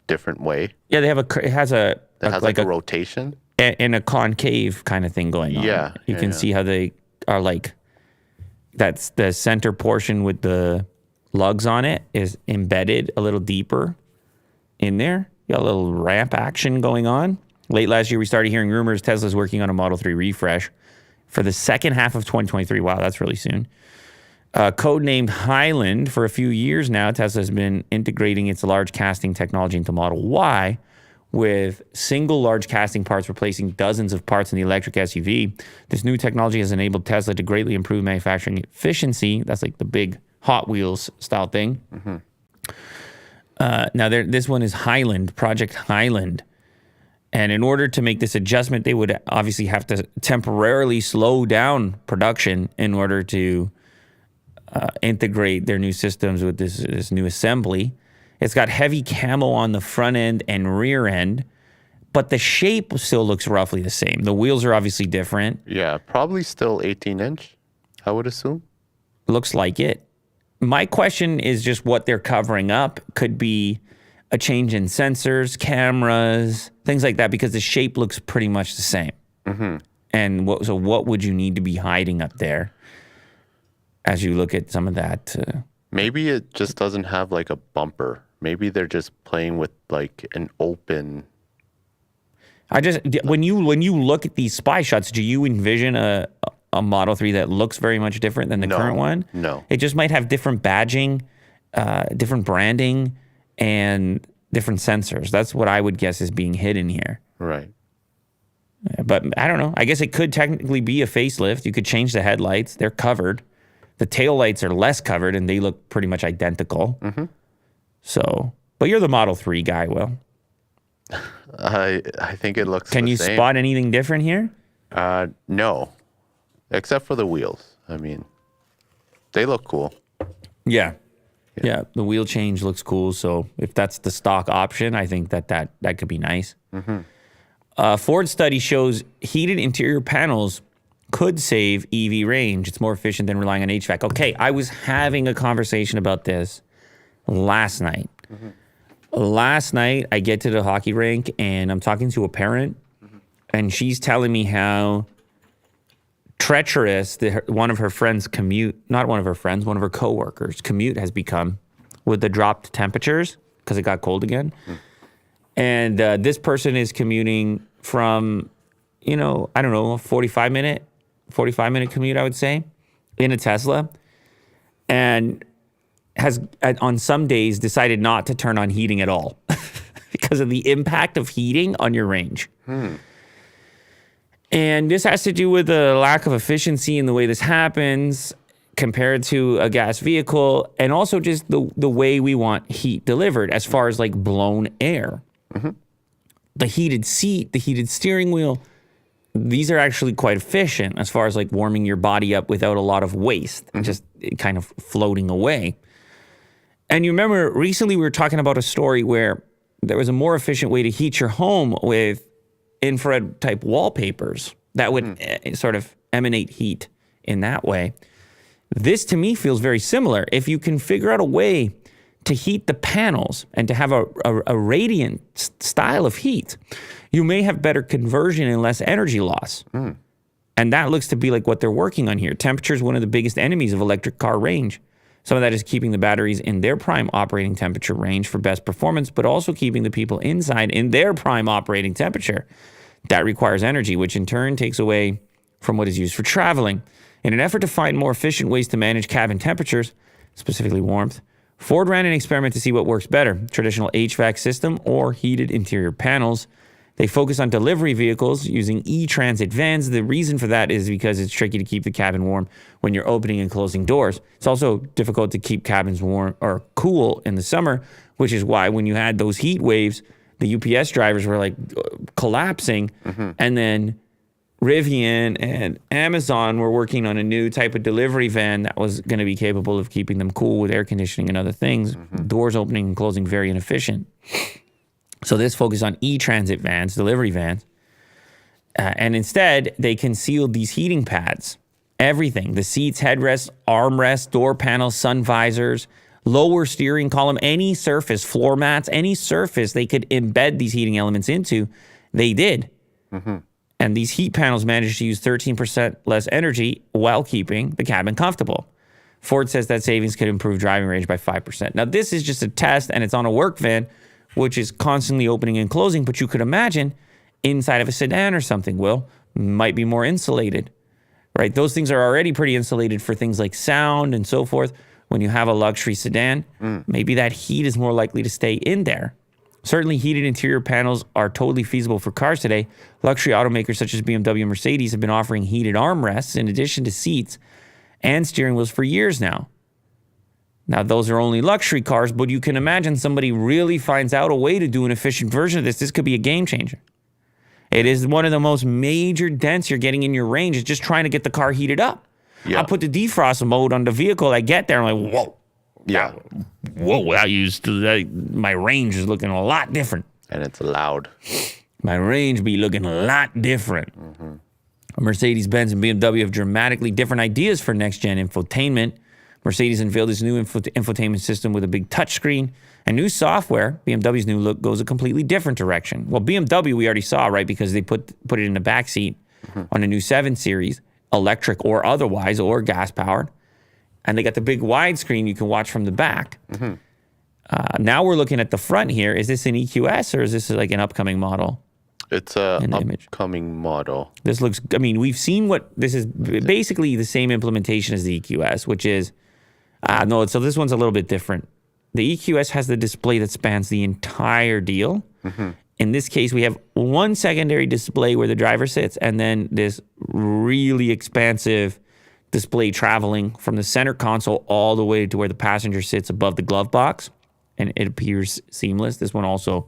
different way. Yeah, it has a rotation and a concave kind of thing going on. Yeah, you can see how they are like. That's the center portion with the lugs on it is embedded a little deeper in there. You got a little ramp action going on. Late last year, we started hearing rumors Tesla's working on a Model 3 refresh for the second half of 2023. Wow, that's really soon. Codenamed Highland, for a few years now, Tesla has been integrating its large casting technology into Model Y, with single large casting parts replacing dozens of parts in the electric SUV. This new technology has enabled Tesla to greatly improve manufacturing efficiency. That's like the big Hot Wheels style thing. Now, this one is Highland, Project Highland. And in order to make this adjustment, they would obviously have to temporarily slow down production in order to integrate their new systems with this new assembly. It's got heavy camo on the front end and rear end, but the shape still looks roughly the same. The wheels are obviously different. Yeah, probably still 18-inch, I would assume. Looks like it. My question is just what they're covering up. Could be a change in sensors, cameras, things like that, because the shape looks pretty much the same. And what would you need to be hiding up there as you look at some of that? Maybe it just doesn't have like a bumper. Maybe they're just playing with like an open. When you look at these spy shots, do you envision a Model 3 that looks very much different than the current one? No. It just might have different badging, different branding, and different sensors. That's what I would guess is being hidden here. Right. But I don't know. I guess it could technically be a facelift. You could change the headlights. They're covered. The taillights are less covered, and they look pretty much identical. So, but you're the Model 3 guy, Will. I think it looks Can the you same. spot anything different here? No, except for the wheels. I mean, they look cool. Yeah. The wheel change looks cool. So if that's the stock option, I think that could be nice. Ford study shows heated interior panels could save EV range. It's more efficient than relying on HVAC. Okay, I was having a conversation about this last night. Last night, I get to the hockey rink and I'm talking to a parent, and she's telling me how treacherous one of her friends' commute, not one of her friends, one of her coworkers' commute has become with the dropped temperatures because it got cold again. And this person is commuting from, I don't know, a 45-minute commute, I would say, in a Tesla, and has on some days decided not to turn on heating at all because of the impact of heating on your range. And this has to do with the lack of efficiency in the way this happens compared to a gas vehicle, and also just the way we want heat delivered as far as like blown air. The heated seat, the heated steering wheel, these are actually quite efficient as far as like warming your body up without a lot of waste, just kind of floating away. And you remember recently we were talking about a story where there was a more efficient way to heat your home with infrared type wallpapers that would sort of emanate heat in that way. This to me feels very similar. If you can figure out a way to heat the panels and to have a radiant style of heat, you may have better conversion and less energy loss. And that looks to be like what they're working on here. Temperature is one of the biggest enemies of electric car range. Some of that is keeping the batteries in their prime operating temperature range for best performance, but also keeping the people inside in their prime operating temperature. That requires energy, which in turn takes away from what is used for traveling. In an effort to find more efficient ways to manage cabin temperatures, specifically warmth, Ford ran an experiment to see what works better, traditional HVAC system or heated interior panels. They focus on delivery vehicles using e-transit vans. The reason for that is because it's tricky to keep the cabin warm when you're opening and closing doors. It's also difficult to keep cabins warm or cool in the summer, which is why when you had those heat waves, the UPS drivers were like collapsing. And then Rivian and Amazon were working on a new type of delivery van that was going to be capable of keeping them cool with air conditioning and other things. Doors opening and closing very inefficient. So this focused on e-transit vans, delivery vans. And instead, they concealed these heating pads. Everything. The seats, headrests, armrests, door panels, sun visors, lower steering column, any surface, floor mats, any surface they could embed these heating elements into, they did. And these heat panels managed to use 13% less energy while keeping the cabin comfortable. Ford says that savings could improve driving range by 5%. Now, this is just a test, and it's on a work van, which is constantly opening and closing, but you could imagine inside of a sedan or something, might be more insulated. right? Those things are already pretty insulated for things like sound and so forth. When you have a luxury sedan, maybe that heat is more likely to stay in there. Certainly, heated interior panels are totally feasible for cars today. Luxury automakers such as BMW and Mercedes have been offering heated armrests in addition to seats and steering wheels for years now. Now, those are only luxury cars, but you can imagine somebody really finds out a way to do an efficient version of this. This could be a game changer. It is one of the most major dents you're getting in your range is just trying to get the car heated up. Yeah. I put the defrost mode on the vehicle. I get there, I'm like, whoa. Yeah. Whoa, my range is looking a lot different. And it's loud. My range be looking a lot different. Mercedes-Benz and BMW have dramatically different ideas for next-gen infotainment. Mercedes unveiled its new infotainment system with a big touchscreen and new software. BMW's new look goes a completely different direction. Well, BMW we already saw, right, because they put it in the backseat on the new 7 Series, electric or otherwise, or gas-powered. And they got the big widescreen you can watch from the back. Now we're looking at the front here. Is this an EQS or is this like an upcoming model? It's an upcoming model. This looks, I mean, we've seen what, this is basically the same implementation as the EQS, which is, no, so this one's a little bit different. The EQS has the display that spans the entire deal. In this case, we have one secondary display where the driver sits and then this really expansive display traveling from the center console all the way to where the passenger sits above the glove box, and it appears seamless. This one also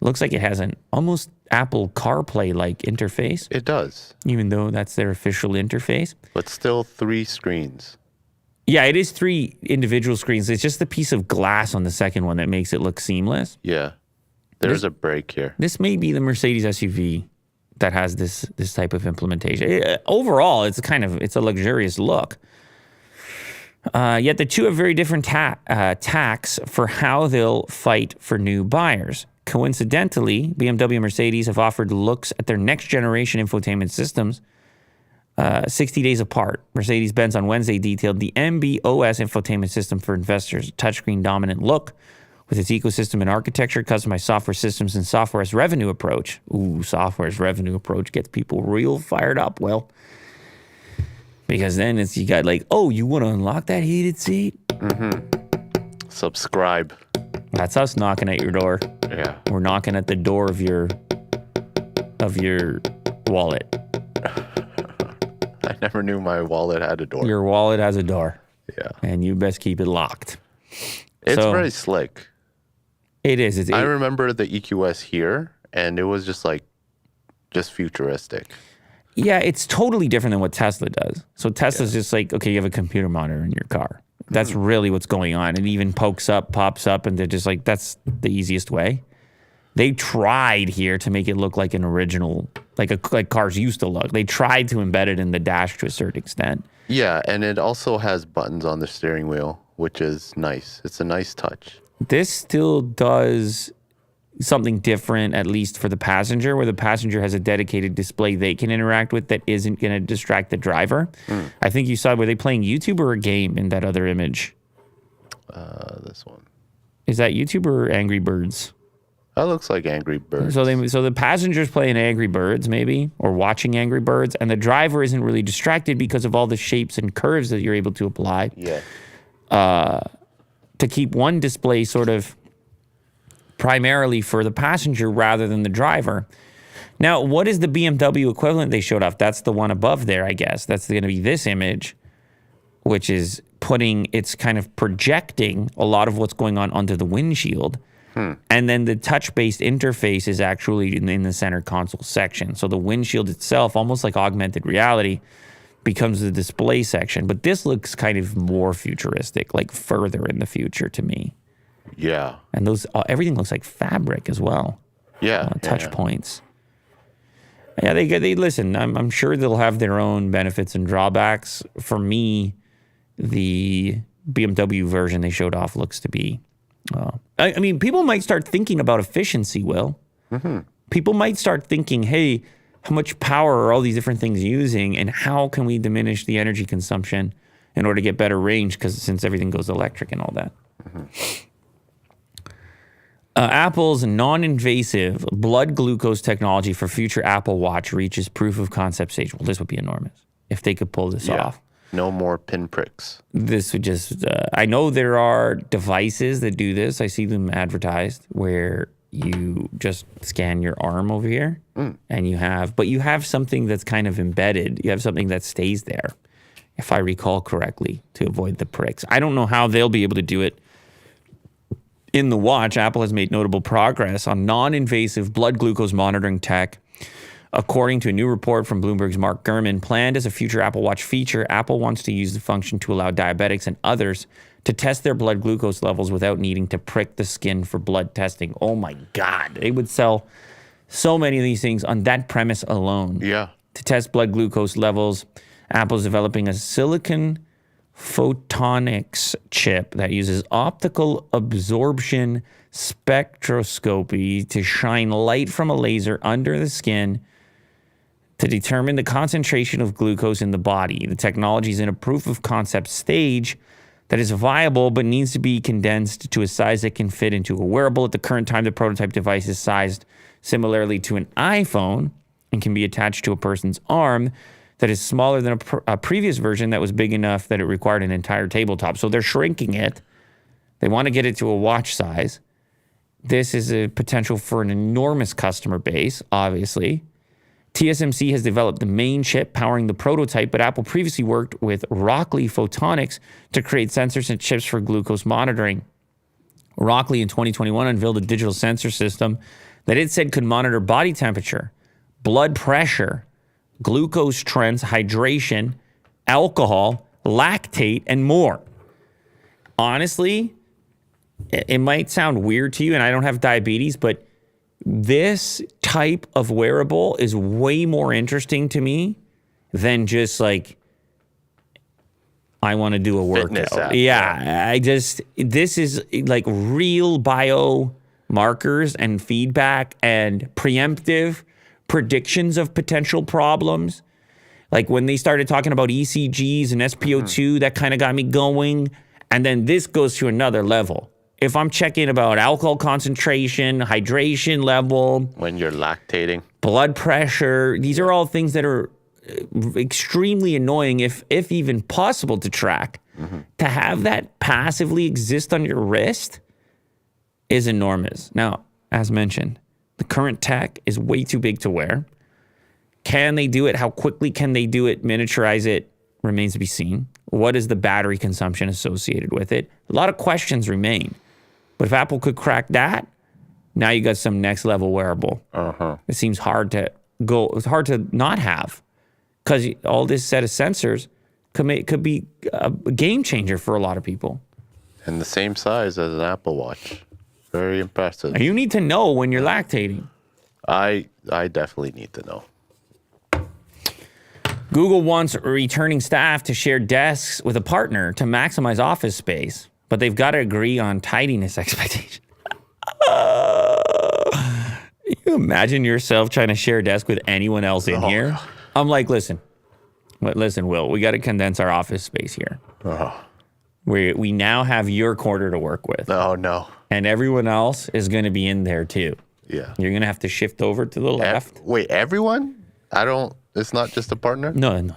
looks like it has an almost Apple CarPlay-like interface. It does. Even though that's their official interface. But still 3 screens. Yeah, it is 3 individual screens. It's just the piece of glass on the second one that makes it look seamless. Yeah. There's a break here. This may be the Mercedes SUV that has this type of implementation. Overall, it's a luxurious look. Yet the two have very different tacks for how they'll fight for new buyers. Coincidentally, BMW and Mercedes have offered looks at their next generation infotainment systems 60 days apart. Mercedes-Benz on Wednesday detailed the MB.OS infotainment system for investors, a touchscreen dominant look with its ecosystem and architecture, customized software systems, and software as revenue approach. Ooh, software as revenue approach gets people real fired up. Well, because then you got like, oh, you want to unlock that heated seat? Subscribe. That's us knocking at your door. Yeah. We're knocking at the door of your wallet. I never knew my wallet had a door. Your wallet has a door. Yeah. And you best keep it locked. It's very slick. It is. I remember the EQS here, and it was just futuristic. Yeah, it's totally different than what Tesla does. So Tesla's just like, okay, you have a computer monitor in your car. That's really what's going on. It even pops up, and they're just like, that's the easiest way. They tried here to make it look like an original, like cars used to look. They tried to embed it in the dash to a certain extent. Yeah, and it also has buttons on the steering wheel, which is nice. It's a nice touch. This still does something different, at least for the passenger, where the passenger has a dedicated display they can interact with that isn't going to distract the driver. I think you saw, were they playing YouTube or a game in that other image? This one. Is that YouTube or Angry Birds? That looks like Angry Birds. So the passenger's playing Angry Birds, maybe, or watching Angry Birds, and the driver isn't really distracted because of all the shapes and curves that you're able to apply. Yeah. To keep one display sort of primarily for the passenger rather than the driver. Now, what is the BMW equivalent they showed off? That's the one above there, I guess. That's going to be this image, which is it's kind of projecting a lot of what's going on onto the windshield. And then the touch-based interface is actually in the center console section. So the windshield itself, almost like augmented reality, becomes the display section. But this looks kind of more futuristic, like further in the future to me. Yeah. And everything looks like fabric as well. Yeah. Touch points. Yeah, they listen. I'm sure they'll have their own benefits and drawbacks. For me, the BMW version they showed off looks to be. I mean, people might start thinking about efficiency, Will. People might start thinking, hey, how much power are all these different things using, and how can we diminish the energy consumption in order to get better range, since everything goes electric and all that. Apple's non-invasive blood glucose technology for future Apple Watch reaches proof of concept stage. Well, this would be enormous. if they could pull this off. No more pinpricks. This would just, I know there are devices that do this. I see them advertised where you just scan your arm over here and you have something that's kind of embedded. You have something that stays there, if I recall correctly, to avoid the pricks. I don't know how they'll be able to do it. In the watch, Apple has made notable progress on non-invasive blood glucose monitoring tech. According to a new report from Bloomberg's Mark Gurman, planned as a future Apple Watch feature, Apple wants to use the function to allow diabetics and others to test their blood glucose levels without needing to prick the skin for blood testing. Oh my God. They would sell so many of these things on that premise alone. Yeah. To test blood glucose levels, Apple's developing a silicon photonics chip that uses optical absorption spectroscopy to shine light from a laser under the skin to determine the concentration of glucose in the body. The technology is in a proof of concept stage that is viable but needs to be condensed to a size that can fit into a wearable. At the current time, the prototype device is sized similarly to an iPhone and can be attached to a person's arm. That is smaller than a previous version that was big enough that it required an entire tabletop. So they're shrinking it. They want to get it to a watch size. This is a potential for an enormous customer base, obviously. TSMC has developed the main chip powering the prototype, but Apple previously worked with Rockley Photonics to create sensors and chips for glucose monitoring. Rockley in 2021 unveiled a digital sensor system that it said could monitor body temperature, blood pressure, glucose trends, hydration, alcohol, lactate, and more. Honestly, it might sound weird to you, and I don't have diabetes, but this type of wearable is way more interesting to me than just like, I want to do a Fitness workout. app. Yeah, this is like real biomarkers and feedback and preemptive predictions of potential problems. Like when they started talking about ECGs and SpO2, that kind of got me going. And then this goes to another level. If I'm checking about alcohol concentration, hydration level, When you're lactating. blood pressure, these are all things that are extremely annoying, if even possible to track. To have that passively exist on your wrist is enormous. Now, as mentioned, the current tech is way too big to wear. Can they do it? How quickly can they do it? Miniaturize it remains to be seen. What is the battery consumption associated with it? A lot of questions remain. But if Apple could crack that, now you got some next level wearable. It seems hard to go. It's hard to not have, because all this set of sensors could be a game changer for a lot of people. And the same size as an Apple Watch. Very impressive. You need to know when you're lactating. I definitely need to know. Google wants returning staff to share desks with a partner to maximize office space, but they've got to agree on tidiness expectations. You imagine yourself trying to share a desk with anyone else in here? I'm like, listen, Will, we got to condense our office space here. We now have your corner to work with. Oh, no. And everyone else is going to be in there too. Yeah. You're going to have to shift over to the left. Wait, everyone? It's not just a partner? No.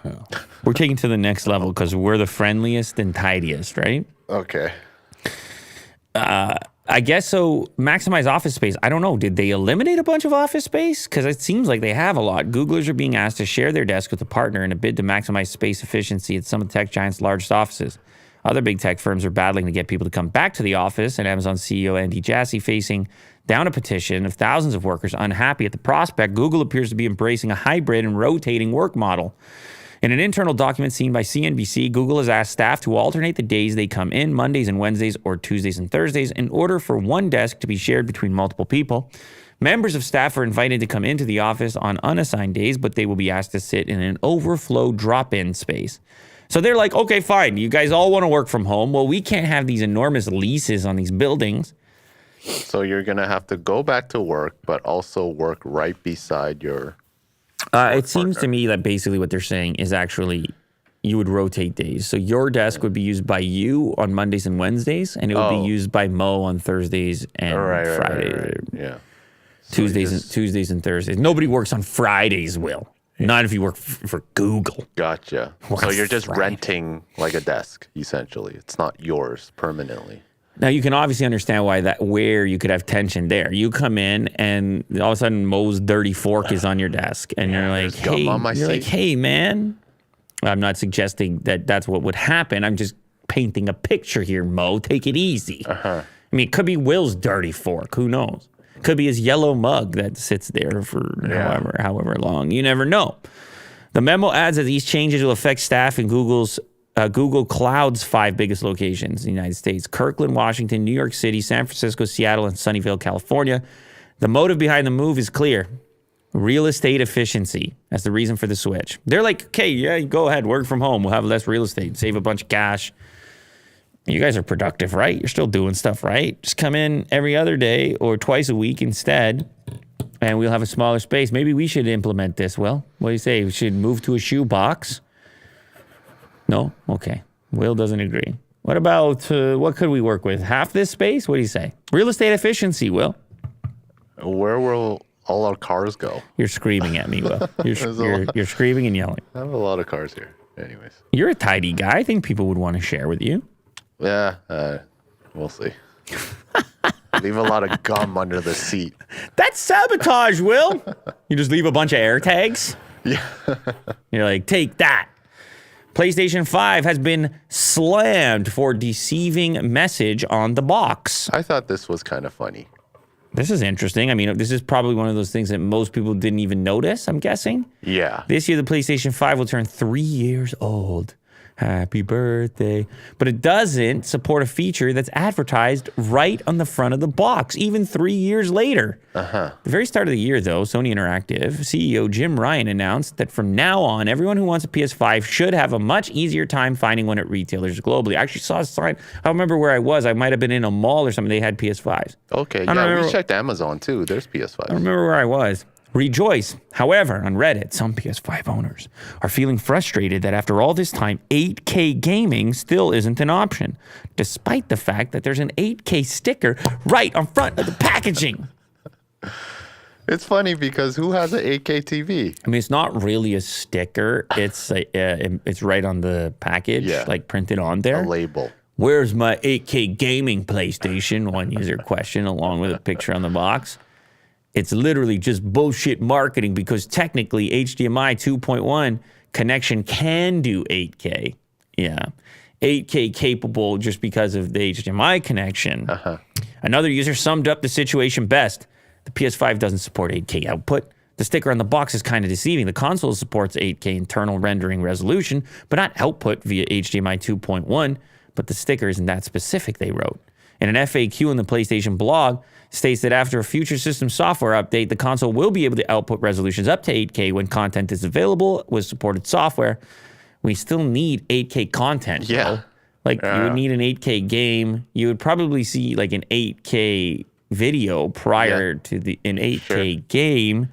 We're taking it to the next level because we're the friendliest and tidiest, right? Okay. I guess so. Maximize office space. I don't know. Did they eliminate a bunch of office space? Because it seems like they have a lot. Googlers are being asked to share their desk with a partner in a bid to maximize space efficiency at some of the tech giants' largest offices. Other big tech firms are battling to get people to come back to the office, and Amazon CEO Andy Jassy facing down a petition of thousands of workers unhappy at the prospect. Google appears to be embracing a hybrid and rotating work model. In an internal document seen by CNBC, Google has asked staff to alternate the days they come in, Mondays and Wednesdays or Tuesdays and Thursdays, in order for one desk to be shared between multiple people. Members of staff are invited to come into the office on unassigned days, but they will be asked to sit in an overflow drop-in space. So they're like, okay, fine, you guys all want to work from home. Well, we can't have these enormous leases on these buildings. So you're going to have to go back to work, but also work right beside your... It seems to me that basically what they're saying is actually you would rotate days. So your desk would be used by you on Mondays and Wednesdays, and it would be used by Mo on Thursdays and Fridays. Right. Yeah. Tuesdays and Thursdays. Nobody works on Fridays, Will. Not if you work for Google. Gotcha. What So a you're just fright. renting like a desk, essentially. It's not yours permanently. Now you can obviously understand where you could have tension there. You come in and all of a sudden Moe's dirty fork is on your desk, and you're like, there's gum "Hey, on my seat. hey, man." I'm not suggesting that that's what would happen. I'm just painting a picture here, Mo. Take it easy. I mean, it could be Will's dirty fork. Who knows? Could be his yellow mug that sits there for however long. You never know. The memo adds that these changes will affect staff in Google Cloud's 5 biggest locations in the United States: Kirkland, Washington, New York City, San Francisco, Seattle, and Sunnyvale, California. The motive behind the move is clear: real estate efficiency. That's the reason for the switch. They're like, okay, yeah, go ahead, work from home. We'll have less real estate, save a bunch of cash. You guys are productive, right? You're still doing stuff, right? Just come in every other day or twice a week instead, and we'll have a smaller space. Maybe we should implement this. Well, what do you say? We should move to a shoebox? No? Okay. Will doesn't agree. What about, what could we work with? Half this space? What do you say? Real estate efficiency, Will. Where will all our cars go? You're screaming at me, Will. You're screaming and yelling. I have a lot of cars here. Anyways. You're a tidy guy. I think people would want to share with you. Yeah, we'll see. Leave a lot of gum under the seat. That's sabotage, Will. You just leave a bunch of AirTags. Yeah. You're like, take that. PlayStation 5 has been slammed for deceiving message on the box. I thought this was kind of funny. This is interesting. I mean, this is probably one of those things that most people didn't even notice, I'm guessing. Yeah. This year, the PlayStation 5 will turn 3 years old. Happy birthday. But it doesn't support a feature that's advertised right on the front of the box, even 3 years later. The very start of the year, though, Sony Interactive CEO Jim Ryan announced that from now on, everyone who wants a PS5 should have a much easier time finding one at retailers globally. I actually saw a sign. I don't remember where I was. I might have been in a mall or something. They had PS5s. Okay, I don't yeah, remember- we checked Amazon too. There's I PS5. don't remember where I was. Rejoice. However, on Reddit, some PS5 owners are feeling frustrated that after all this time, 8K gaming still isn't an option, despite the fact that there's an 8K sticker right on front of the packaging. It's funny because who has an 8K TV? I mean, it's not really a sticker. It's it's right on the package, Yeah. like printed on there. A label. Where's my 8K gaming PlayStation? One user question, along with a picture on the box. It's literally just bullshit marketing because technically HDMI 2.1 connection can do 8K. Yeah. 8K capable just because of the HDMI connection. Another user summed up the situation best. The PS5 doesn't support 8K output. The sticker on the box is kind of deceiving. The console supports 8K internal rendering resolution, but not output via HDMI 2.1. But the sticker isn't that specific, they wrote. In an FAQ in the PlayStation blog, states that after a future system software update, the console will be able to output resolutions up to 8K when content is available with supported software. We still need 8K content. Yeah. Bro. Like you would need an 8K game. You would probably see like an 8K video prior to an 8K game,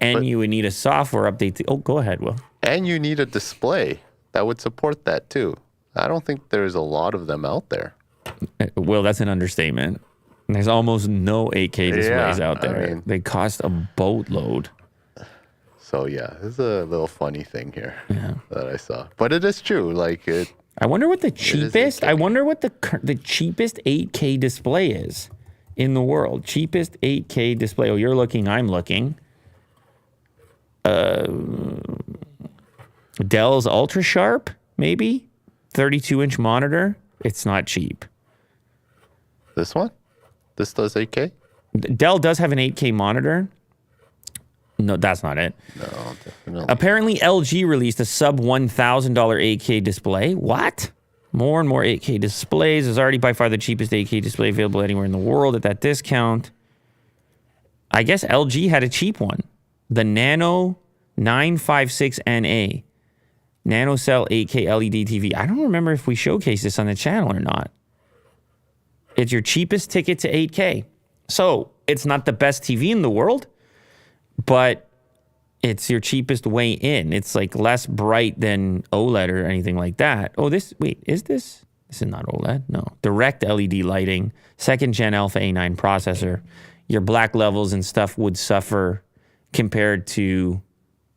and you would need a software update. Go ahead, Will. And you need a display that would support that too. I don't think there's a lot of them out there. Will, that's an understatement. There's almost no 8K displays out there. I mean, they cost a boatload. So yeah, this is a little funny thing here that I saw. But it is true. Like it. I wonder what the cheapest. 8K. I wonder what the cheapest 8K display is in the world. Cheapest 8K display. Oh, you're looking. I'm looking. Dell's Ultra Sharp, maybe 32-inch monitor. It's not cheap. This one? This does 8K? Dell does have an 8K monitor. No, that's not it. No, definitely. Apparently, LG released a sub $1,000 8K display. What? More and more 8K displays. Is already by far the cheapest 8K display available anywhere in the world at that discount. I guess LG had a cheap one. The Nano 956NA. NanoCell 8K LED TV. I don't remember if we showcased this on the channel or not. It's your cheapest ticket to 8K. So it's not the best TV in the world, but it's your cheapest way in. It's like less bright than OLED or anything like that. Oh, is this? This is not OLED. No. Direct LED lighting, 2nd gen Alpha A9 processor. Your black levels and stuff would suffer compared to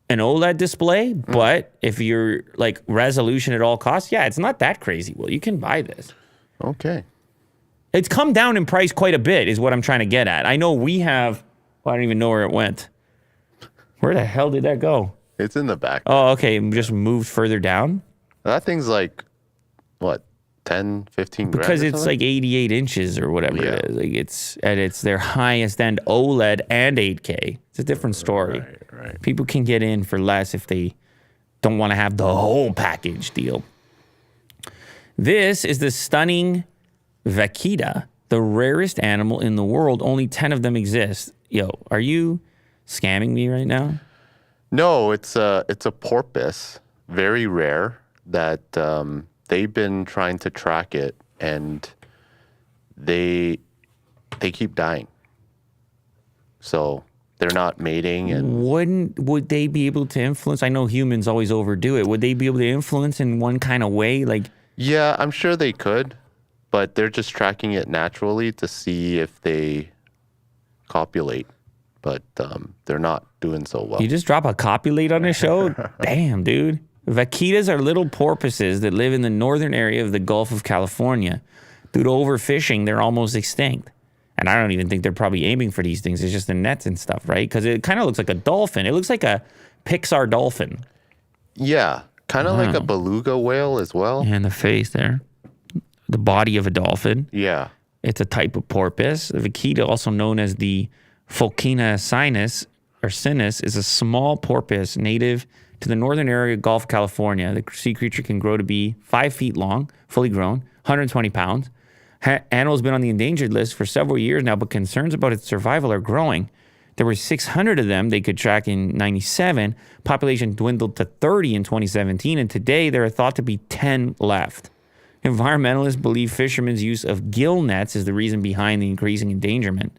an OLED display, but if you're like resolution at all costs, yeah, it's not that crazy. Well, you can buy this. Okay. It's come down in price quite a bit, is what I'm trying to get at. I know we have, well, I don't even know where it went. Where the hell did that go? It's in the back. Oh, okay. Just moved further down? That thing's like, what, 10, 15 grand? Because or it's something? like 88 inches or whatever Yeah. it is. Like it's their highest end OLED and 8K. It's a different story. Right. People can get in for less if they don't want to have the whole package deal. This is the stunning vaquita, the rarest animal in the world. Only 10 of them exist. Yo, are you scamming me right now? No, it's a porpoise, very rare, that they've been trying to track it, and they keep dying. So they're not mating, and Would they be able to influence? I know humans always overdo it. Would they be able to influence in one kind of way? Like, yeah, I'm sure they could, but they're just tracking it naturally to see if they copulate. But they're not doing so well. you just drop a copulate on a show? Damn, dude. Vaquitas are little porpoises that live in the northern area of the Gulf of California. Due to overfishing, they're almost extinct. And I don't even think they're probably aiming for these things. It's just the nets and stuff, right? Because it kind of looks like a dolphin. It looks like a Pixar dolphin. Yeah, kind of like a beluga whale as well. And the face there. The body of a dolphin. Yeah. It's a type of porpoise. The vaquita, also known as the Phocaena sinus or sinus, is a small porpoise native to the northern area of Gulf California. The sea creature can grow to be 5 feet long, fully grown, 120 pounds. Animal's been on the endangered list for several years now, but concerns about its survival are growing. There were 600 of them they could track in 97. Population dwindled to 30 in 2017, and today there are thought to be 10 left. Environmentalists believe fishermen's use of gill nets is the reason behind the increasing endangerment.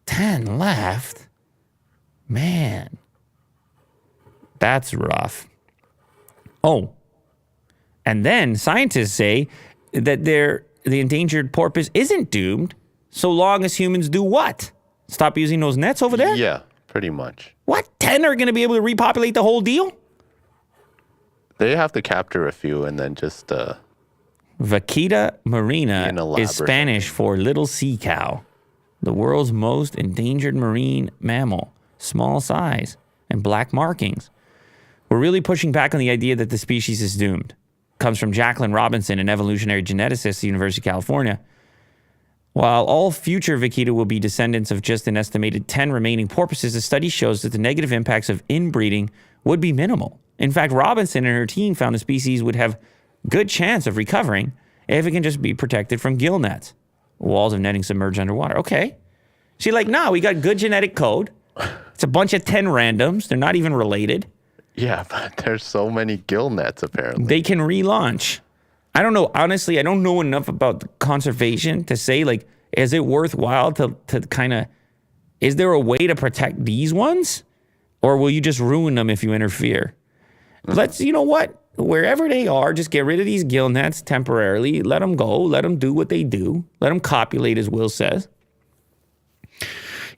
10 left? Man. That's rough. Oh. And then scientists say that the endangered porpoise isn't doomed so long as humans do what? Stop using those nets over there? Yeah, pretty much. What? 10 are going to be able to repopulate the whole deal? They have to capture a few and then just Vaquita marina In a lab is or Spanish for little sea cow, the world's most endangered marine mammal, small size, and black markings. We're really pushing back on the idea that the species is doomed. Comes from Jacqueline Robinson, an evolutionary geneticist at the University of California. While all future vaquita will be descendants of just an estimated 10 remaining porpoises, the study shows that the negative impacts of inbreeding would be minimal. In fact, Robinson and her team found the species would have good chance of recovering if it can just be protected from gill nets. Walls of netting submerged underwater. Okay. She's like, no, we got good genetic code. It's a bunch of 10 randoms. They're not even related. yeah, but there's so many gill nets apparently. They can relaunch. I don't know. Honestly, I don't know enough about conservation to say, like, is it worthwhile to kind of, is there a way to protect these ones? Or will you just ruin them if you interfere? Let's, you know what? Wherever they are, just get rid of these gill nets temporarily. Let them go. Let them do what they do. Let them copulate, as Will says.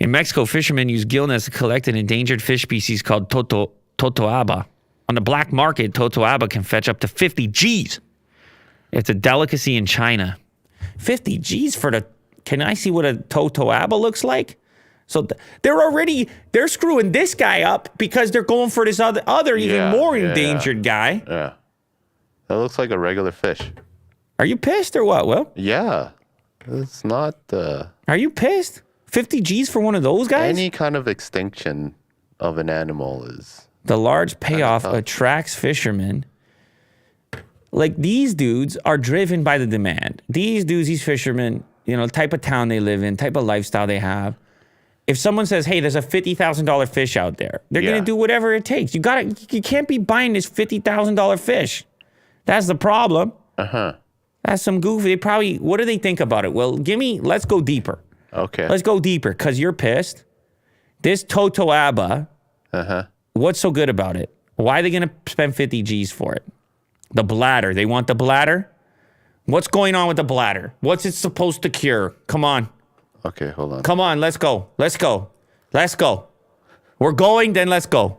In Mexico, fishermen use gill nets to collect an endangered fish species called totoaba. On the black market, totoaba can fetch up to 50 G's. It's a delicacy in China. 50 G's for the... Can I see what a totoaba looks like? So they're screwing this guy up because they're going for this other even more endangered guy. Yeah. That looks like a regular fish. Are you pissed or what, Will? Yeah. It's not Are you pissed? 50 G's for one of those guys? any kind of extinction of an animal is The large payoff attracts fishermen. Like, these dudes are driven by the demand. These dudes, these fishermen, you know, the type of town they live in, type of lifestyle they have. If someone says, hey, there's a $50,000 fish out there, they're going to do whatever it takes. You can't be buying this $50,000 fish. That's the problem. That's some goofy. What do they think about it? Well, let's go deeper. Okay. Let's go deeper, because you're pissed. This totoaba, what's so good about it? Why are they going to spend 50 G's for it? The bladder. They want the bladder? What's going on with the bladder? What's it supposed to cure? Come on. Okay, hold on. Come on, let's go. Let's go. Let's go. We're going, then let's go.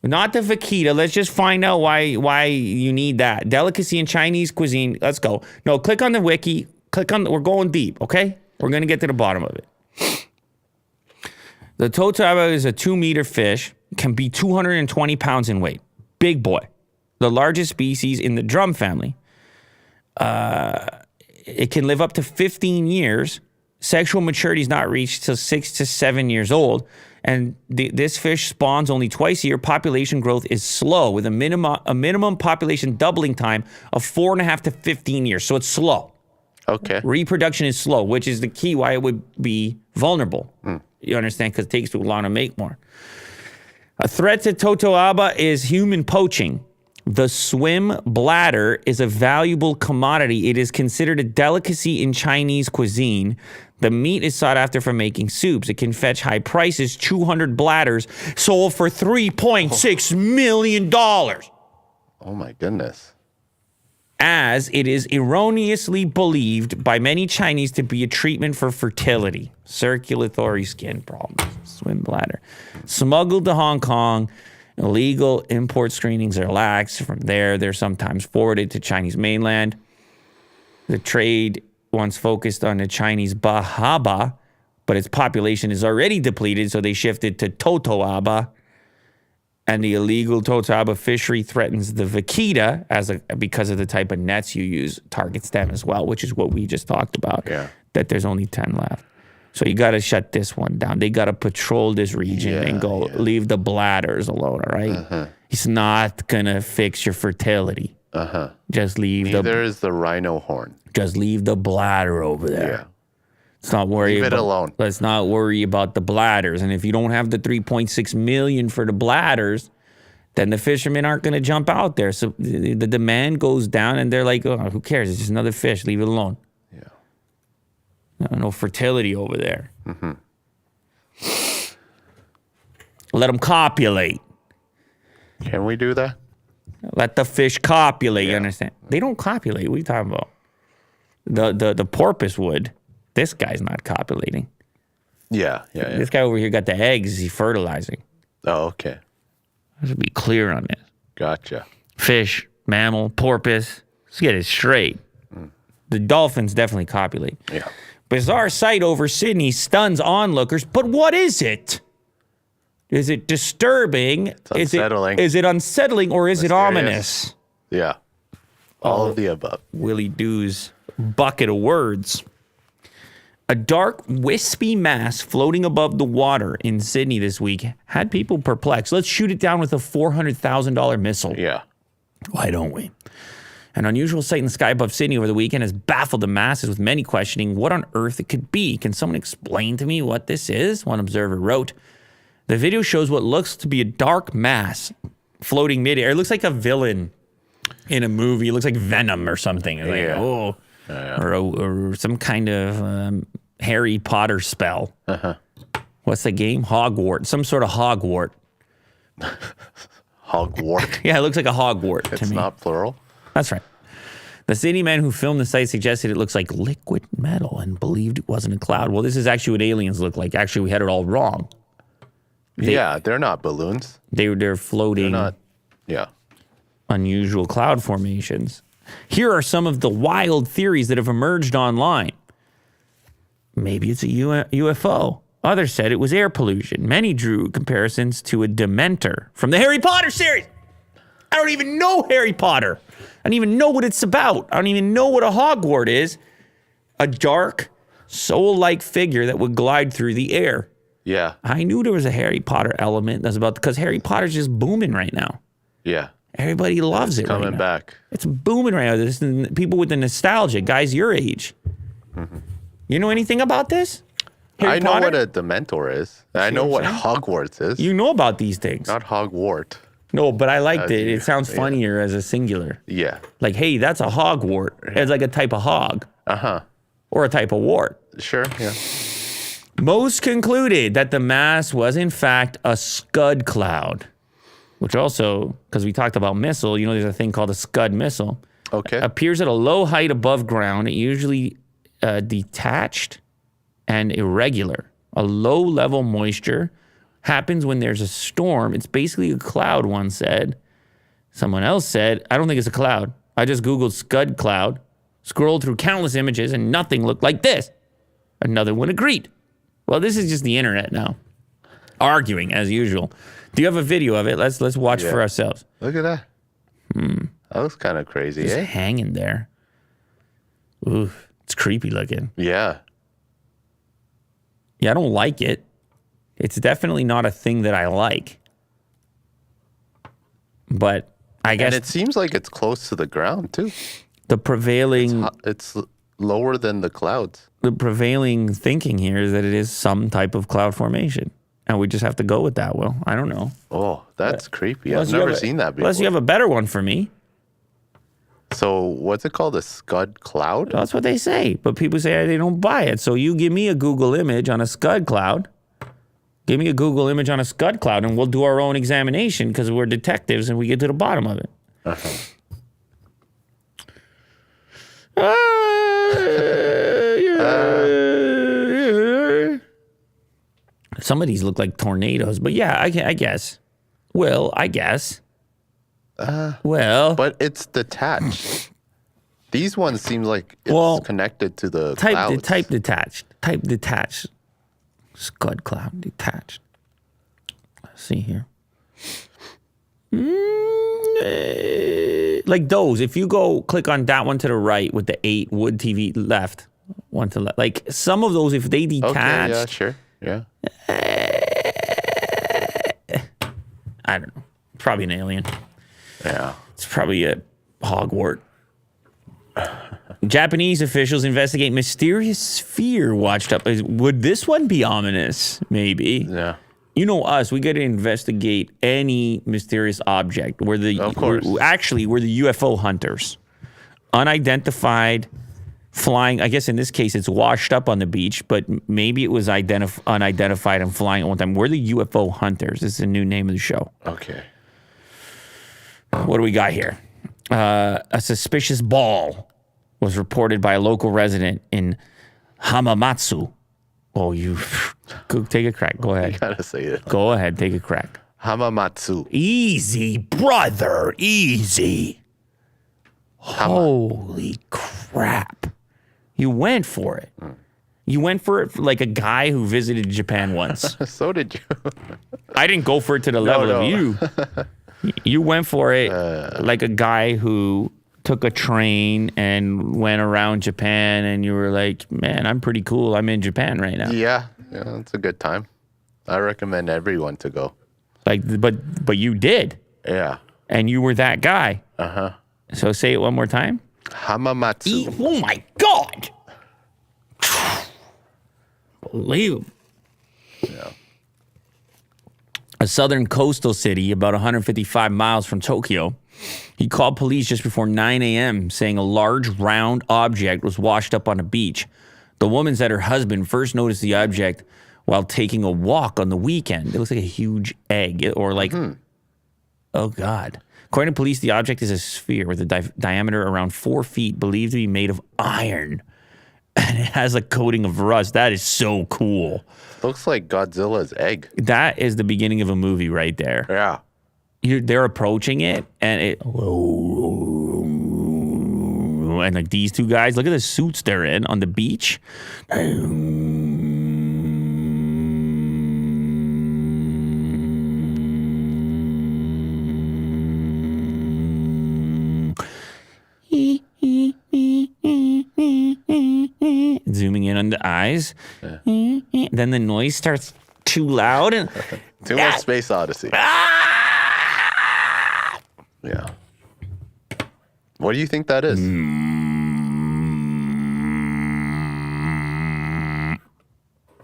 Not the vaquita. Let's just find out why you need that. Delicacy in Chinese cuisine. Let's go. No, click on the wiki. We're going deep, okay? We're going to get to the bottom of it. The totoaba is a 2-meter fish, can be 220 pounds in weight. Big boy. The largest species in the drum family. It can live up to 15 years. Sexual maturity is not reached till 6 to 7 years old. And this fish spawns only twice a year. Population growth is slow, with a minimum population doubling time of 4.5 to 15 years. So it's slow. Okay. Reproduction is slow, which is the key why it would be vulnerable. You understand? Because it takes too long to make more. A threat to totoaba is human poaching. The swim bladder is a valuable commodity. It is considered a delicacy in Chinese cuisine. The meat is sought after for making soups. It can fetch high prices. 200 bladders sold for $3.6 million. Oh my goodness. As it is erroneously believed by many Chinese to be a treatment for fertility, circulatory skin problems, swim bladder. Smuggled to Hong Kong, illegal import screenings are lax. From there, they're sometimes forwarded to Chinese mainland. The trade once focused on the Chinese bahaba, but its population is already depleted, so they shifted to totoaba. And the illegal totoaba fishery threatens the vaquita because of the type of nets you use, targets them as well, which is what we just talked about, that there's only 10 left. So you got to shut this one down. They got to patrol this region and go, leave the bladders alone, all right? It's not going to fix your fertility. Just leave Neither is the rhino horn. Just leave the bladder over there. Yeah. Let's not worry Leave it alone. Let's not worry about the bladders. And if you don't have the 3.6 million for the bladders, then the fishermen aren't going to jump out there. So the demand goes down, and they're like, oh, who cares? It's just another fish. Leave it alone. Yeah. No fertility over there. Let them copulate. Can we do that? Let the fish copulate. You understand? They don't copulate. What are you talking about? The porpoise would. This guy's not copulating. Yeah. This guy over here got the eggs. He's fertilizing. Oh, okay. I should be clear on this. Gotcha. Fish, mammal, porpoise. Let's get it straight. The dolphins definitely copulate. Yeah. Bizarre sight over Sydney stuns onlookers. But what is it? Is it disturbing? It's unsettling. Is it unsettling, or is it Mysterious. ominous? Yeah. All of the above. Willie Doo's bucket of words. A dark, wispy mass floating above the water in Sydney this week had people perplexed. Let's shoot it down with a $400,000 missile. Yeah. Why don't we? An unusual sight in the sky above Sydney over the weekend has baffled the masses, with many questioning what on earth it could be. Can someone explain to me what this is? One observer wrote. The video shows what looks to be a dark mass floating midair. It looks like a villain in a movie. It looks like Venom or something. It's like, or some kind of Harry Potter spell. What's the game? Hogwart. Some sort of hogwart. Hogwart. Yeah, it looks like a hogwart to It's me. not plural. That's right. The city man who filmed the site suggested it looks like liquid metal and believed it wasn't a cloud. Well, this is actually what aliens look like. Actually, we had it all wrong. They're not balloons. They're floating. They're not. Yeah. Unusual cloud formations. Here are some of the wild theories that have emerged online. Maybe it's a UFO. Others said it was air pollution. Many drew comparisons to a Dementor from the Harry Potter series. I don't even know Harry Potter. I don't even know what it's about. I don't even know what a Hogwart is. A dark, soul-like figure that would glide through the air. Yeah. I knew there was a Harry Potter element that's about, because Harry Potter's just booming right now. Yeah. Everybody loves it right now. Coming back. It's booming right now. There's people with the nostalgia, guys your age. You know anything about this? Harry I know Potter? what a Dementor is. I know what Hogwarts is. You know about these things. Not Hogwart. No, but I liked it. you- It sounds funnier as a singular. Yeah. Like, hey, that's a hogwart. It's like a type of hog. Or a type of wart. Sure. Yeah. Most concluded that the mass was, in fact, a Scud cloud, which also, because we talked about missile, you know, there's a thing called a Scud missile. Okay. Appears at a low height above ground, usually detached and irregular. A low level moisture happens when there's a storm. It's basically a cloud, one said. Someone else said, I don't think it's a cloud. I just Googled Scud cloud, scrolled through countless images, and nothing looked like this. Another one agreed. Well, this is just the internet now. Arguing, as usual. Do you have a video of it? Let's watch for ourselves. Look at that. That looks kind of crazy, Just eh? hanging there. Ooh, it's creepy looking. Yeah. Yeah, I don't like it. It's definitely not a thing that I like. But I guess And it seems like it's close to the ground, too. the prevailing It's lower than the clouds. thinking here is that it is some type of cloud formation. And we just have to go with that, Will. I don't know. Oh, that's creepy. Unless I've you never have a- seen that before. Unless you have a better one for me. So what's it called? A Scud cloud? That's what they say. But people say they don't buy it. So you give me a Google image on a Scud cloud. Give me a Google image on a Scud cloud, and we'll do our own examination because we're detectives and we get to the bottom of it. Some of these look like tornadoes, but yeah, I guess. Well, I guess. Well, But it's detached. These ones seem like it's Well, connected to the type clouds. detached. Type detached. Scud cloud detached. Let's see here. Like those. If you go click on that one to the right with the 8 wood TV left, one to left. Like some of those, if they detach, Okay, yeah, sure. Yeah. I don't know. Probably an alien. Yeah. It's probably a hogwart. Japanese officials investigate mysterious sphere watched up. Would this one be ominous? Maybe. Yeah. You know us, we got to investigate any mysterious object. Of course. We're the UFO hunters. Unidentified flying, I guess in this case it's washed up on the beach, but maybe it was unidentified and flying at one time. We're the UFO hunters. This is the new name of the show. Okay. What do we got here? A suspicious ball was reported by a local resident in Hamamatsu. Oh, you go take a crack. Go You ahead. gotta say it. Go ahead. Take a crack. Hamamatsu. Easy, brother. Easy. Holy crap. You went for it. You went for it like a guy who visited Japan once. So did you. I didn't go for it to the level no. of you. You went for it like a guy who took a train and went around Japan, and you were like, man, I'm pretty cool. I'm in Japan right now. Yeah, it's a good time. I recommend everyone to go. Like, but you did, Yeah. and you were that guy. Uh-huh. So say it one more time. Hamamatsu. Oh my God. Believe. Yeah. A southern coastal city about 155 miles from Tokyo. He called police just before 9 a.m. saying a large round object was washed up on a beach. The woman said her husband first noticed the object while taking a walk on the weekend. It looks like a huge egg or like, oh God. According to police, the object is a sphere with a diameter around 4 feet, believed to be made of iron. And it has a coating of rust. That is so cool. Looks like Godzilla's egg. That is the beginning of a movie right there. Yeah. They're approaching it, and and like these two guys, look at the suits they're in on the beach. Zooming in on the eyes. Then the noise starts too loud and Too much Space Odyssey. Yeah. What do you think that is?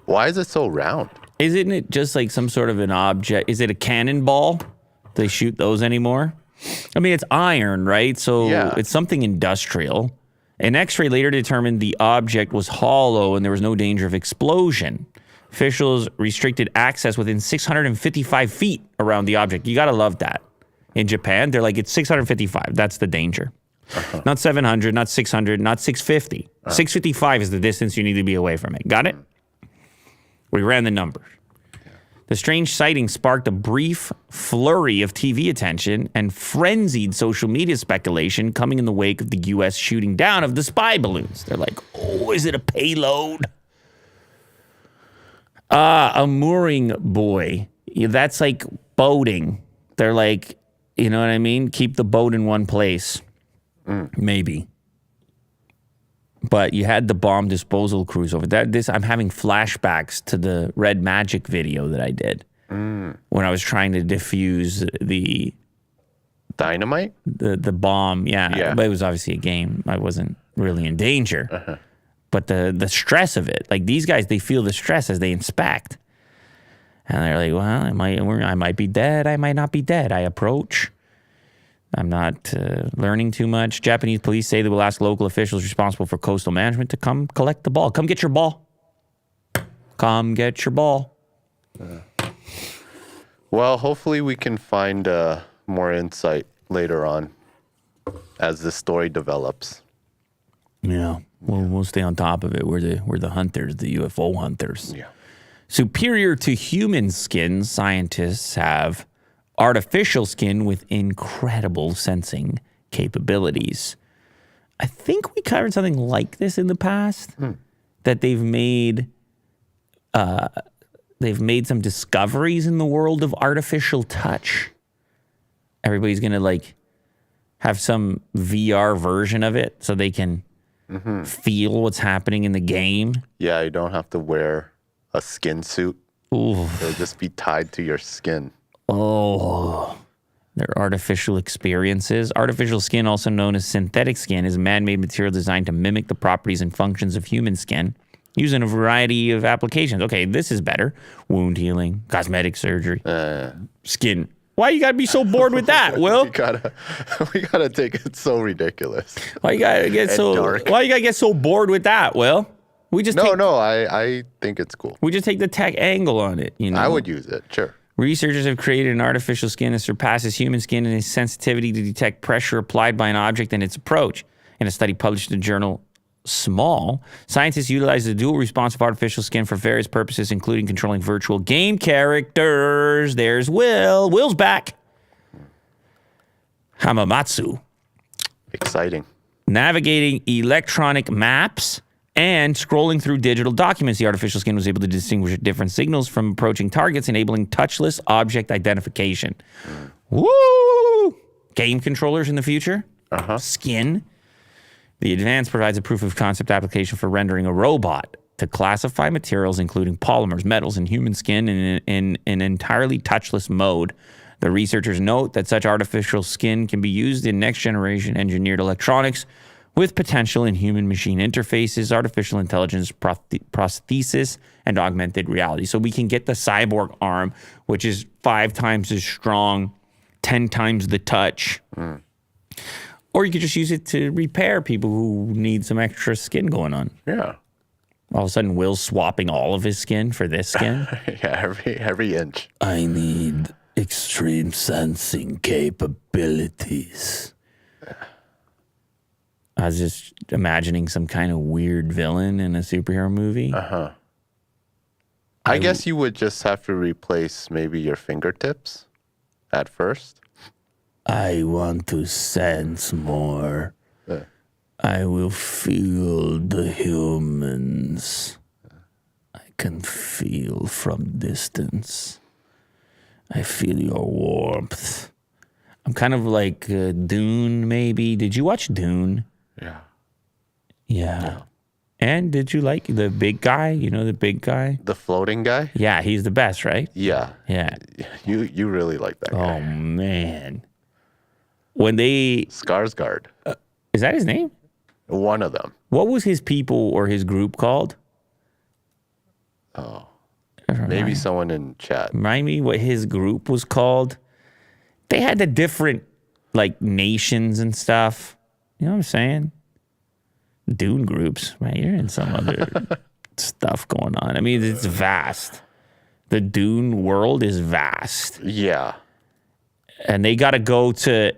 Why is it so round? Isn't it just like some sort of an object? Is it a cannonball? Do they shoot those anymore? I mean, it's iron, right? So Yeah. it's something industrial. An x-ray later determined the object was hollow and there was no danger of explosion. Officials restricted access within 655 feet around the object. You got to love that. In Japan, they're like, it's 655. That's the danger. Not 700, not 600, not 650. 655 is the distance you need to be away from it. Got it? We ran the numbers. The strange sighting sparked a brief flurry of TV attention and frenzied social media speculation coming in the wake of the U.S. shooting down of the spy balloons. They're like, oh, is it a payload? A mooring buoy. Yeah, that's like boating. They're like, you know what I mean? Keep the boat in one place. Maybe. But you had the bomb disposal crews over there. I'm having flashbacks to the Red Magic video that I did when I was trying to defuse the Dynamite? the bomb. Yeah, but it was obviously a game. I wasn't really in danger. But the stress of it, like these guys, they feel the stress as they inspect, and they're like, "Well, I might be dead. I might not be dead." I approach. I'm not learning too much. Japanese police say they will ask local officials responsible for coastal management to come collect the ball. Come get your ball. Come get your ball. Well, hopefully we can find more insight later on as the story develops. Yeah, we'll stay on top of it. We're the hunters, the UFO hunters. Yeah. Superior to human skin, scientists have artificial skin with incredible sensing capabilities. I think we covered something like this in the past, that they've made some discoveries in the world of artificial touch. Everybody's gonna like have some VR version of it so they can feel what's happening in the game. Yeah, you don't have to wear a skin suit. Ooh. It'll just be tied to your skin. Oh, they're artificial experiences. Artificial skin, also known as synthetic skin, is a man-made material designed to mimic the properties and functions of human skin, used in a variety of applications. Okay, this is better. Wound healing, cosmetic surgery, skin. Why you gotta be so bored with that, Will? we gotta take it so ridiculous. Why you gotta get so bored with that, Will? I think it's cool. We just take the tech angle on it, you know. I would use it, sure. Researchers have created an artificial skin that surpasses human skin in its sensitivity to detect pressure applied by an object and its approach. In a study published in the journal Small, scientists utilized the dual response of artificial skin for various purposes, including controlling virtual game characters. There's Will. Will's back. Hamamatsu. Exciting. Navigating electronic maps and scrolling through digital documents. The artificial skin was able to distinguish different signals from approaching targets, enabling touchless object identification. Woo! Game controllers in the future. Skin. The advance provides a proof of concept application for rendering a robot to classify materials, including polymers, metals, and human skin in an entirely touchless mode. The researchers note that such artificial skin can be used in next-generation engineered electronics with potential in human-machine interfaces, artificial intelligence, prosthesis, and augmented reality. So we can get the cyborg arm, which is 5 times as strong, 10 times the touch. Or you could just use it to repair people who need some extra skin going on. Yeah. All of a sudden, Will's swapping all of his skin for this skin. Yeah, every inch. I need extreme sensing capabilities. I was just imagining some kind of weird villain in a superhero movie. I guess you would just have to replace maybe your fingertips at first. I want to sense more. I will feel the humans. I can feel from distance. I feel your warmth. I'm kind of like Dune, maybe. Did you watch Dune? Yeah. And did you like the big guy? You know the big guy? The floating guy? Yeah, he's the best, right? Yeah. Yeah. You really like that guy. Oh, man. When they... Skarsgård. Is that his name? One of them. What was his people or his group called? Maybe someone in chat. Remind me what his group was called. They had the different, like, nations and stuff. You know what I'm saying? Dune groups, right? You're in some other stuff going on. I mean, it's vast. The Dune world is vast. Yeah. And they got to go to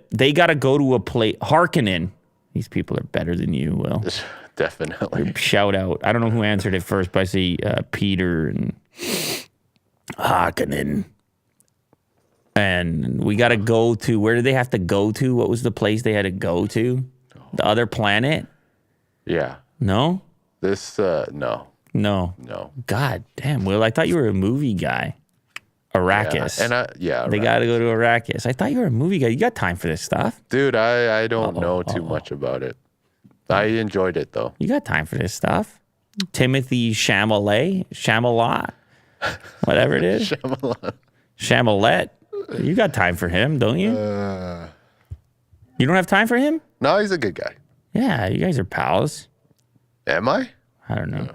a place. Harkonnen. These people are better than you, Will. Definitely. Shout out. I don't know who answered it first, but I see Peter and Harkonnen. And we got to go to, where did they have to go to? What was the place they had to go to? The other planet? Yeah. No? This, no. No. No. God damn, Will, I thought you were a movie guy. Arrakis. Yeah. They got to go to Arrakis. I thought you were a movie guy. You got time for this stuff. Dude, I don't know too much about it. I enjoyed it, though. You got time for this stuff. Timothy Chalamet, whatever it is. Chalamet. You got time for him, don't you? You don't have time for him? No, he's a good guy. Yeah, you guys are pals. Am I? I don't know.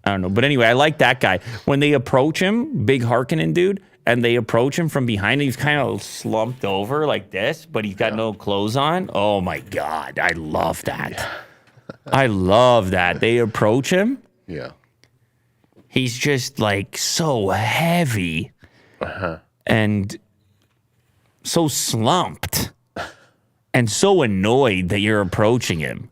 I don't know. But anyway, I like that guy. When they approach him, big Harkonnen dude, and they approach him from behind, he's kind of slumped over like this, but he's got no clothes on. Oh my God. I love that. Yeah. I love that. They approach him. Yeah. He's just like so heavy and so slumped and so annoyed that you're approaching him.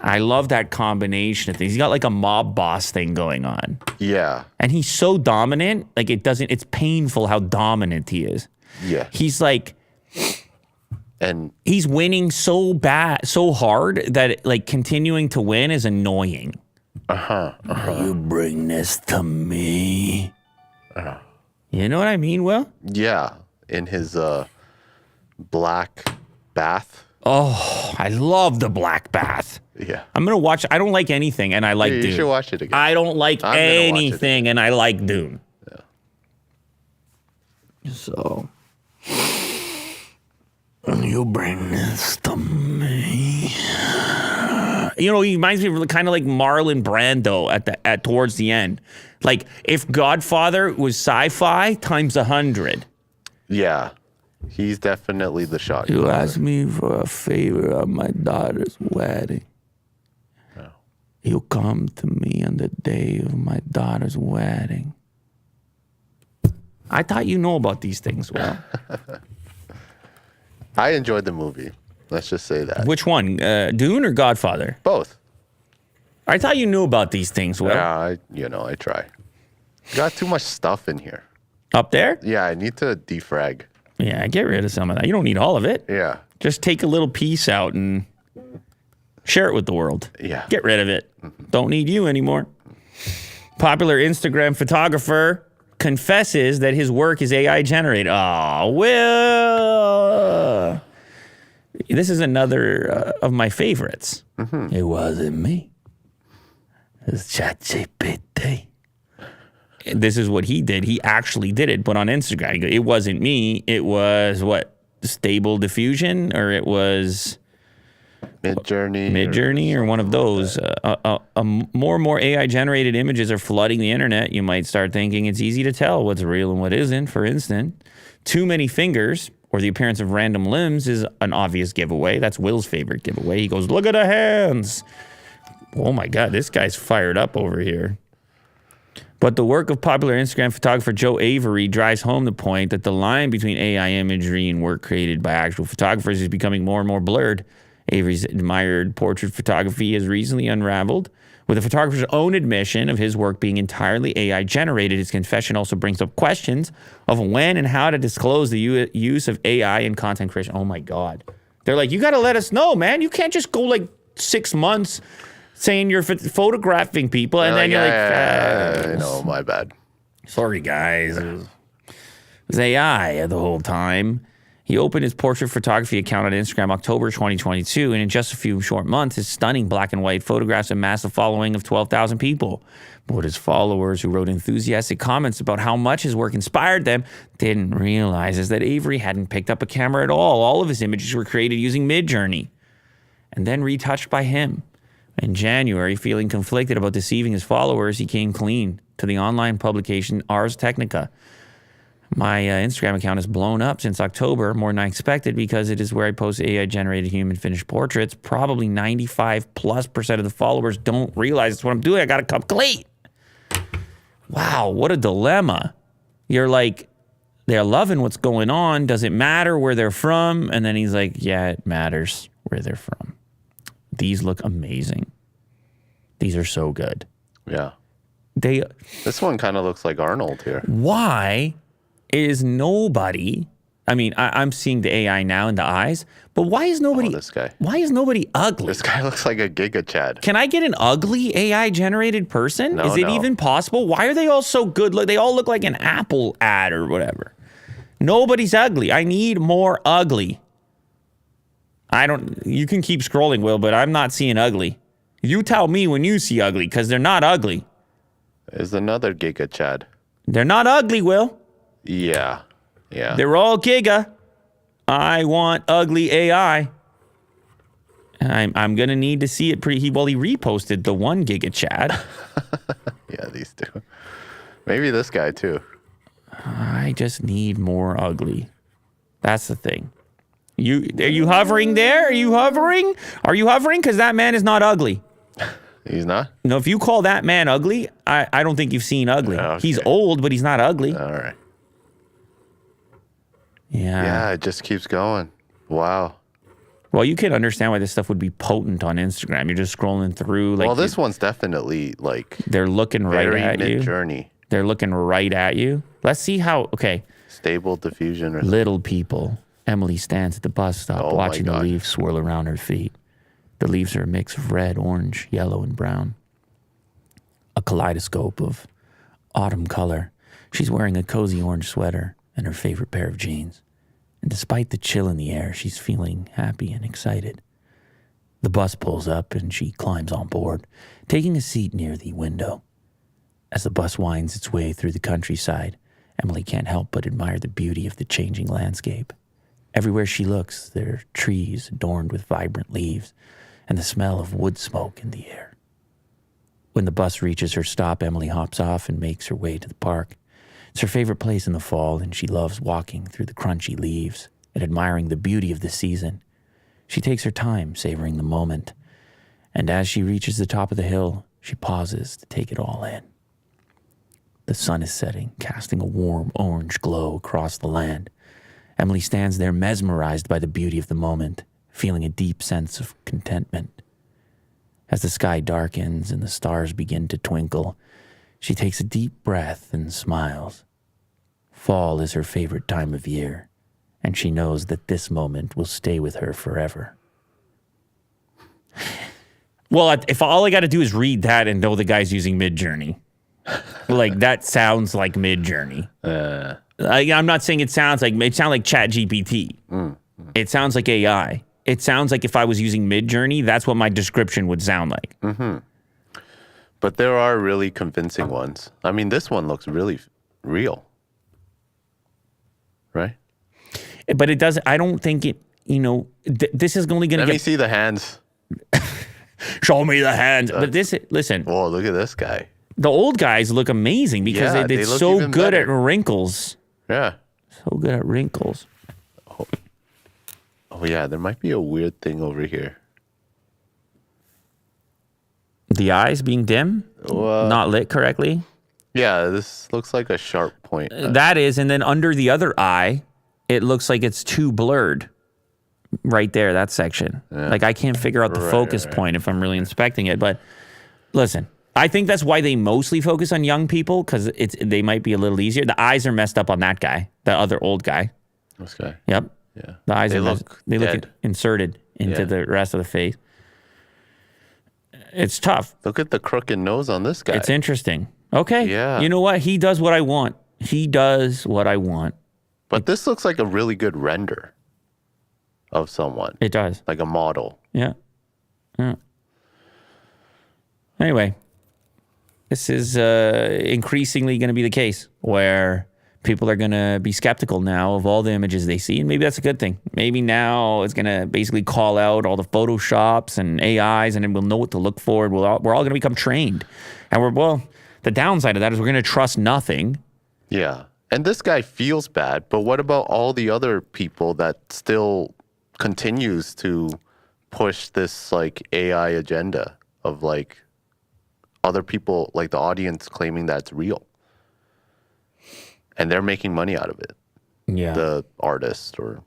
I love that combination of things. He's got like a mob boss thing going on. Yeah. And he's so dominant, like it's painful how dominant he is. Yeah. He's like, and he's winning so bad, so hard that like continuing to win is annoying. You bring this to me. You know what I mean, Will? Yeah. In his black bath. Oh, I love the Black Bath. Yeah. I'm going to watch. I don't like anything, and I like Dune. You should watch it again. I don't like anything, and I like Dune. Yeah. So, you bring this to me. You know, he reminds me of kind of like Marlon Brando at towards the end. Like if Godfather was sci-fi times 100. Yeah. He's definitely the shot. You asked me for a favor at my daughter's wedding. No. You come to me on the day of my daughter's wedding. I thought you know about these things, Will. I enjoyed the movie. Let's just say that. Which one, Dune or Godfather? Both. I thought you knew about these things, Will. Yeah, I try. Got too much stuff in here. Up there? Yeah, I need to defrag. Yeah, get rid of some of that. You don't need all of it. Yeah. Just take a little piece out and share it with the world. Yeah. Get rid of it. Don't need you anymore. Popular Instagram photographer confesses that his work is AI generated. Oh, Will. This is another of my favorites. It wasn't me. It's ChatGPT. This is what he did. He actually did it, but on Instagram. It wasn't me. It was what? Stable Diffusion, or it was Midjourney, or one of those. More and more AI-generated images are flooding the internet. You might start thinking it's easy to tell what's real and what isn't. For instance, too many fingers or the appearance of random limbs is an obvious giveaway. That's Will's favorite giveaway. He goes, "Look at the hands." Oh my God, this guy's fired up over here. But the work of popular Instagram photographer Joe Avery drives home the point that the line between AI imagery and work created by actual photographers is becoming more and more blurred. Avery's admired portrait photography has recently unraveled, with the photographer's own admission of his work being entirely AI generated. His confession also brings up questions of when and how to disclose the use of AI in content creation. Oh my God. They're like, you got to let us know, man. You can't just go like 6 months saying you're photographing people, and then you're like, no, my bad. Sorry, guys. It was AI the whole time. He opened his portrait photography account on Instagram October 2022, and in just a few short months, his stunning black and white photographs amassed a following of 12,000 people. But what his followers, who wrote enthusiastic comments about how much his work inspired them, didn't realize is that Avery hadn't picked up a camera at all. All of his images were created using Midjourney and then retouched by him. In January, feeling conflicted about deceiving his followers, he came clean to the online publication Ars Technica. My Instagram account has blown up since October, more than I expected, because it is where I post AI-generated human finished portraits. Probably 95+% of the followers don't realize it's what I'm doing. I got to come clean. Wow, what a dilemma. You're like, they're loving what's going on. Does it matter where they're from? And then he's like, yeah, it matters where they're from. These look amazing. These are so good. Yeah. This one kind of looks like Arnold here. Why is nobody? I mean, I'm seeing the AI now in the eyes, but why is nobody? This guy. Why is nobody ugly? This guy looks like a Giga Chad. Can I get an ugly AI generated person? No, Is it no. even possible? Why are they all so good? Look, they all look like an Apple ad or whatever. Nobody's ugly. I need more ugly. You can keep scrolling, Will, but I'm not seeing ugly. You tell me when you see ugly, because they're not ugly. There's another Giga Chad. They're not ugly, Will. Yeah. Yeah. They're all giga. I want ugly AI. I'm gonna need to see it he reposted the 1 Giga Chad. Yeah, these two. Maybe this guy too. I just need more ugly. That's the thing. Are you hovering there? Are you hovering? Are you hovering? Because that man is not ugly. He's not? No, if you call that man ugly, I don't think you've seen ugly. Okay. He's old, but he's not ugly. All right. Yeah. It just keeps going. Wow. Well, you can understand why this stuff would be potent on Instagram. You're just scrolling through. Like, Well, this one's definitely like they're looking right very at you. mid-journey. They're looking right at you. Let's see how. Okay, Stable diffusion or something. little people. Emily stands at the bus stop Oh my watching the God. leaves swirl around her feet. The leaves are a mix of red, orange, yellow, and brown. A kaleidoscope of autumn color. She's wearing a cozy orange sweater and her favorite pair of jeans. And despite the chill in the air, she's feeling happy and excited. The bus pulls up and she climbs on board, taking a seat near the window. As the bus winds its way through the countryside, Emily can't help but admire the beauty of the changing landscape. Everywhere she looks, there are trees adorned with vibrant leaves and the smell of wood smoke in the air. When the bus reaches her stop, Emily hops off and makes her way to the park. It's her favorite place in the fall, and she loves walking through the crunchy leaves and admiring the beauty of the season. She takes her time, savoring the moment, and as she reaches the top of the hill, she pauses to take it all in. The sun is setting, casting a warm orange glow across the land. Emily stands there mesmerized by the beauty of the moment, feeling a deep sense of contentment. As the sky darkens and the stars begin to twinkle, she takes a deep breath and smiles. Fall is her favorite time of year, and she knows that this moment will stay with her forever. Well, if all I got to do is read that and know the guy's using Midjourney, like that sounds like Midjourney. I'm not saying it sounds like ChatGPT. It sounds like AI. It sounds like if I was using Midjourney, that's what my description would sound like. Mm-hmm. But there are really convincing ones. I mean, this one looks really real. Right? But it doesn't, I don't think it, this is only going to Let me get. see the hands. Show me the hands. But listen, Whoa, look at this guy. the old guys look amazing because Yeah, they it's look so even good better. at wrinkles. Yeah. So good at wrinkles. Oh, yeah, there might be a weird thing over here. The eyes being dim, not lit correctly. Yeah, this looks like a sharp point. That is, and then under the other eye, it looks like it's too blurred. Right there, that section. Yeah. Like I can't figure out the focus point if I'm really inspecting it. But listen, I think that's why they mostly focus on young people because they might be a little easier. The eyes are messed up on that guy, the other old guy. This guy. Yep. Yeah. The eyes They are look they look dead. inserted into the rest of the face. It's tough. Look at the crooked nose on this guy. It's interesting. Okay. Yeah. You know what? He does what I want. He does what I want. But this looks like a really good render of someone. It does. Like a model. Yeah. Yeah. Anyway, this is increasingly going to be the case where people are going to be skeptical now of all the images they see. And maybe that's a good thing. Maybe now it's going to basically call out all the Photoshops and AIs and then we'll know what to look for. And we're all going to become trained. And the downside of that is we're going to trust nothing. Yeah. And this guy feels bad, but what about all the other people that still continues to push this like AI agenda of like other people, like the audience claiming that's real? And they're making money out of it. Yeah. The artist or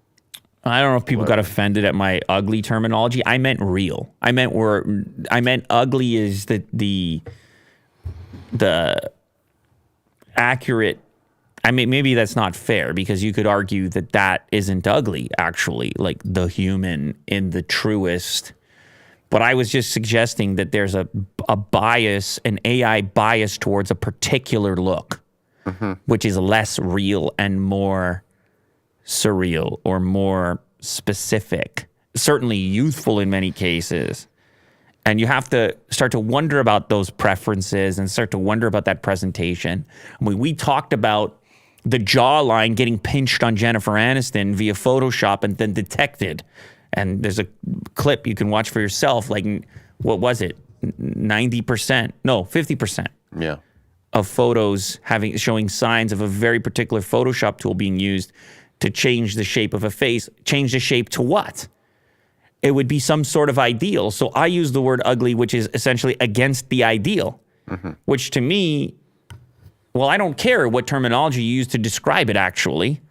I don't know if people got offended at my ugly terminology. I meant real. I meant ugly is the the accurate. I mean, maybe that's not fair because you could argue that that isn't ugly, actually, like the human in the truest. But I was just suggesting that there's a bias, an AI bias towards a particular look, which is less real and more surreal or more specific, certainly youthful in many cases. And you have to start to wonder about those preferences and start to wonder about that presentation. I mean, we talked about the jawline getting pinched on Jennifer Aniston via Photoshop and then detected. And there's a clip you can watch for yourself. Like, what was it? 90%? No, 50%. Yeah. Of photos showing signs of a very particular Photoshop tool being used to change the shape of a face. Change the shape to what? It would be some sort of ideal. So I use the word ugly, which is essentially against the ideal, which to me, well, I don't care what terminology you use to describe it, actually.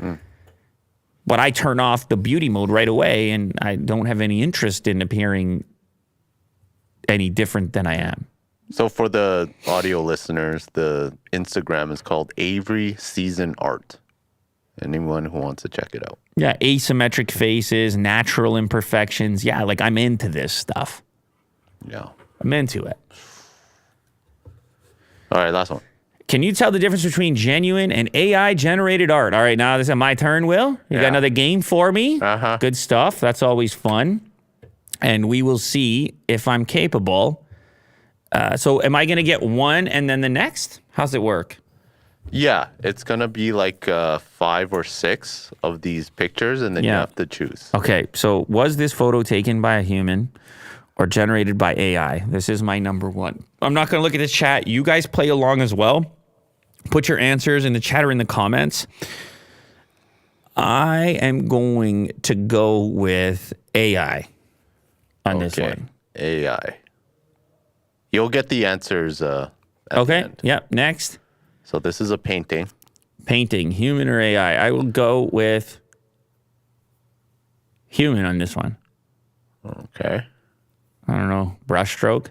But I turn off the beauty mode right away, and I don't have any interest in appearing any different than I am. So for the audio listeners, the Instagram is called Avery Season Art. Anyone who wants to check it out. Yeah, asymmetric faces, natural imperfections. Yeah, like I'm into this stuff. Yeah. I'm into it. All right, last one. Can you tell the difference between genuine and AI-generated art? All right, now this is my turn, Will. You got another game for me? Uh-huh. Good stuff. That's always fun. And we will see if I'm capable. So am I going to get one and then the next? How's it work? Yeah, it's going to be like 5 or 6 of these pictures, and then you have to choose. Okay, so was this photo taken by a human or generated by AI? This is my number one. I'm not going to look at this chat. You guys play along as well. Put your answers in the chat or in the comments. I am going to go with AI on this one. AI. You'll get the answers at the Okay, end. yep, next. So this is a painting. Painting, human or AI? I will go with human on this one. Okay. I don't know, brushstroke.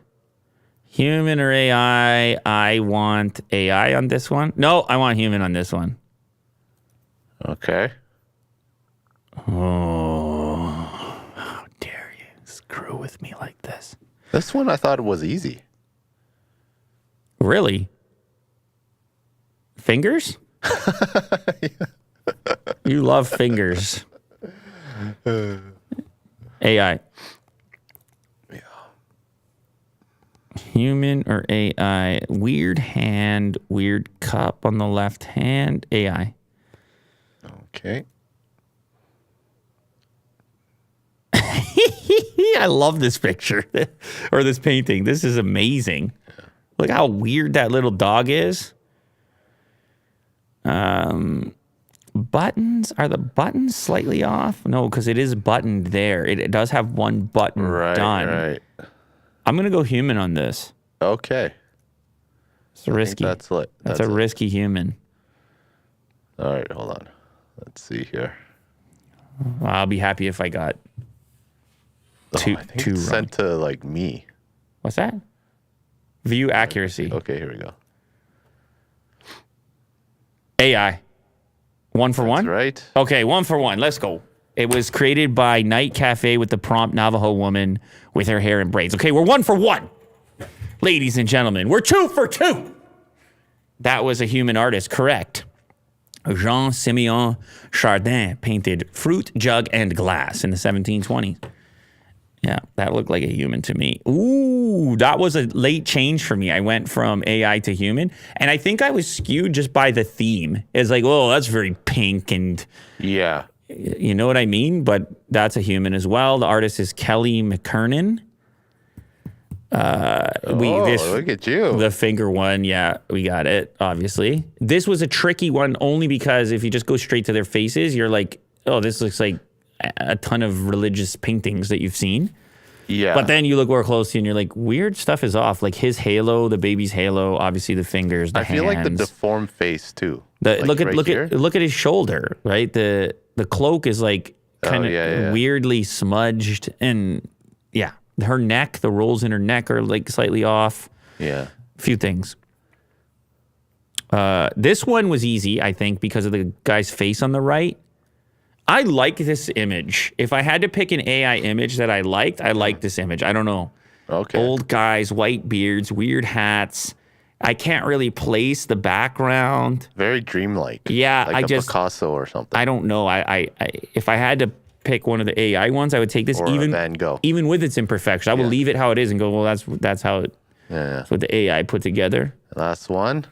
Human or AI? I want AI on this one. No, I want human on this one. Okay. Oh, how dare you screw with me like this? This one I thought was easy. Really? Fingers? You love fingers. AI. Human or AI? Weird hand, weird cup on the left hand. AI. Okay. I love this picture or this painting. This is amazing. Look how weird that little dog is. Buttons, are the buttons slightly off? No, because it is buttoned there. It does have one button done. Right. I'm going to go human on this. Okay. It's risky. That's lit. That's a risky human. All right, hold on. Let's see here. I'll be happy if I got two I think wrong. it's sent to like me. What's that? View accuracy. Okay, here we go. AI. One for one? That's right. Okay, 1 for 1. Let's go. It was created by Night Cafe with the prompt Navajo woman with her hair in braids. Okay, we're 1 for 1. Ladies and gentlemen, we're 2 for 2. That was a human artist, correct. Jean-Simeon Chardin painted fruit, jug, and glass in the 1720s. Yeah, that looked like a human to me. Ooh, that was a late change for me. I went from AI to human, and I think I was skewed just by the theme. It's like, oh, that's very pink, and Yeah. you know what I mean? But that's a human as well. The artist is Kelly McKernan. Look at you. The finger one, yeah, we got it, obviously. This was a tricky one only because if you just go straight to their faces, you're like, oh, this looks like a ton of religious paintings that you've seen. Yeah. But then you look more closely and you're like, weird stuff is off. Like his halo, the baby's halo, obviously the fingers, the I hands. feel like the deformed face too. Look right here. at his shoulder, right? The cloak is like kind of weirdly smudged, and yeah, her neck, the rolls in her neck are like slightly off. Yeah. A few things. This one was easy, I think, because of the guy's face on the right. I like this image. If I had to pick an AI image that I like this image. I don't know. Okay. Old guys, white beards, weird hats. I can't really place the background. Very dreamlike. Yeah, like a Picasso or something. I don't know. I if I had to pick one of the AI ones, I would take this Or a Van Gogh. even with its imperfection. I will leave it how it is and go, well, that's how it. Yeah. That's what the AI put together. Last one.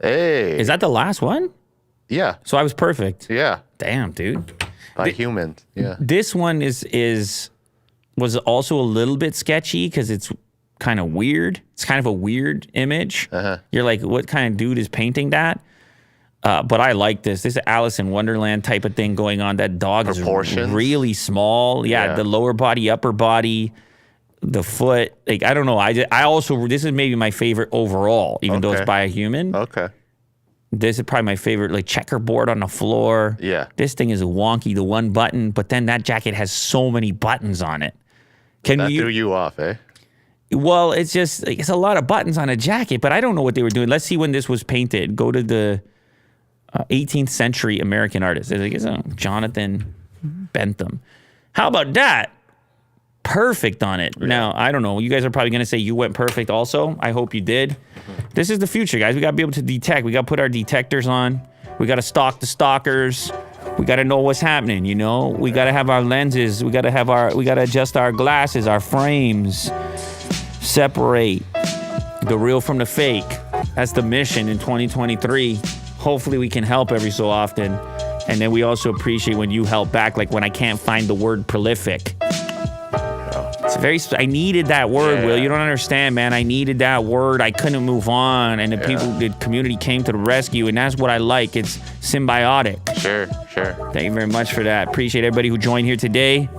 Hey. Is that the last one? Yeah. So I was perfect. Yeah. Damn, dude. By humans. Yeah. This one was also a little bit sketchy because it's kind of weird. It's kind of a weird image. You're like, what kind of dude is painting that? But I like this. This is Alice in Wonderland type of thing going on. That dog is really small. Yeah, the lower body, upper body, the foot. Like, I don't know. I also, this is maybe my favorite overall, even though it's by a human. Okay. This is probably my favorite, like checkerboard on the floor. Yeah. This thing is wonky, the one button, but then that jacket has so many buttons on it. That threw you off, eh? Well, it's just, like, it's a lot of buttons on a jacket, but I don't know what they were doing. Let's see when this was painted. Go to the 18th century American artist. It's Jonathan Bentham. How about that? Perfect on it. Yeah. Now, I don't know. You guys are probably going to say you went perfect also. I hope you did. This is the future, guys. We got to be able to detect. We got to put our detectors on. We got to stalk the stalkers. We got to know what's happening, you know? We got to have our lenses. We got to adjust our glasses, our frames, separate the real from the fake. That's the mission in 2023. Hopefully we can help every so often. And then we also appreciate when you help back, like when I can't find the word prolific. It's I needed that word, Will. You don't understand, man. I needed that word. I couldn't move on. And the community came to the rescue. And that's what I like. It's symbiotic. Sure. Thank you very much for that. Appreciate everybody who joined here today.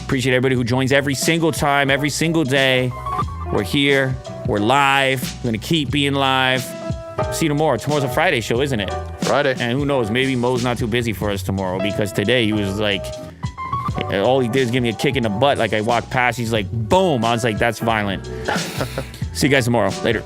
Appreciate everybody who joins every single time, every single day. We're here. We're live. We're going to keep being live. See you tomorrow. Tomorrow's a Friday show, isn't it? Friday. And who knows? Maybe Mo's not too busy for us tomorrow because today he was like, all he did is give me a kick in the butt. Like I walked past, he's like, boom. I was like, that's violent. See you guys tomorrow. Later.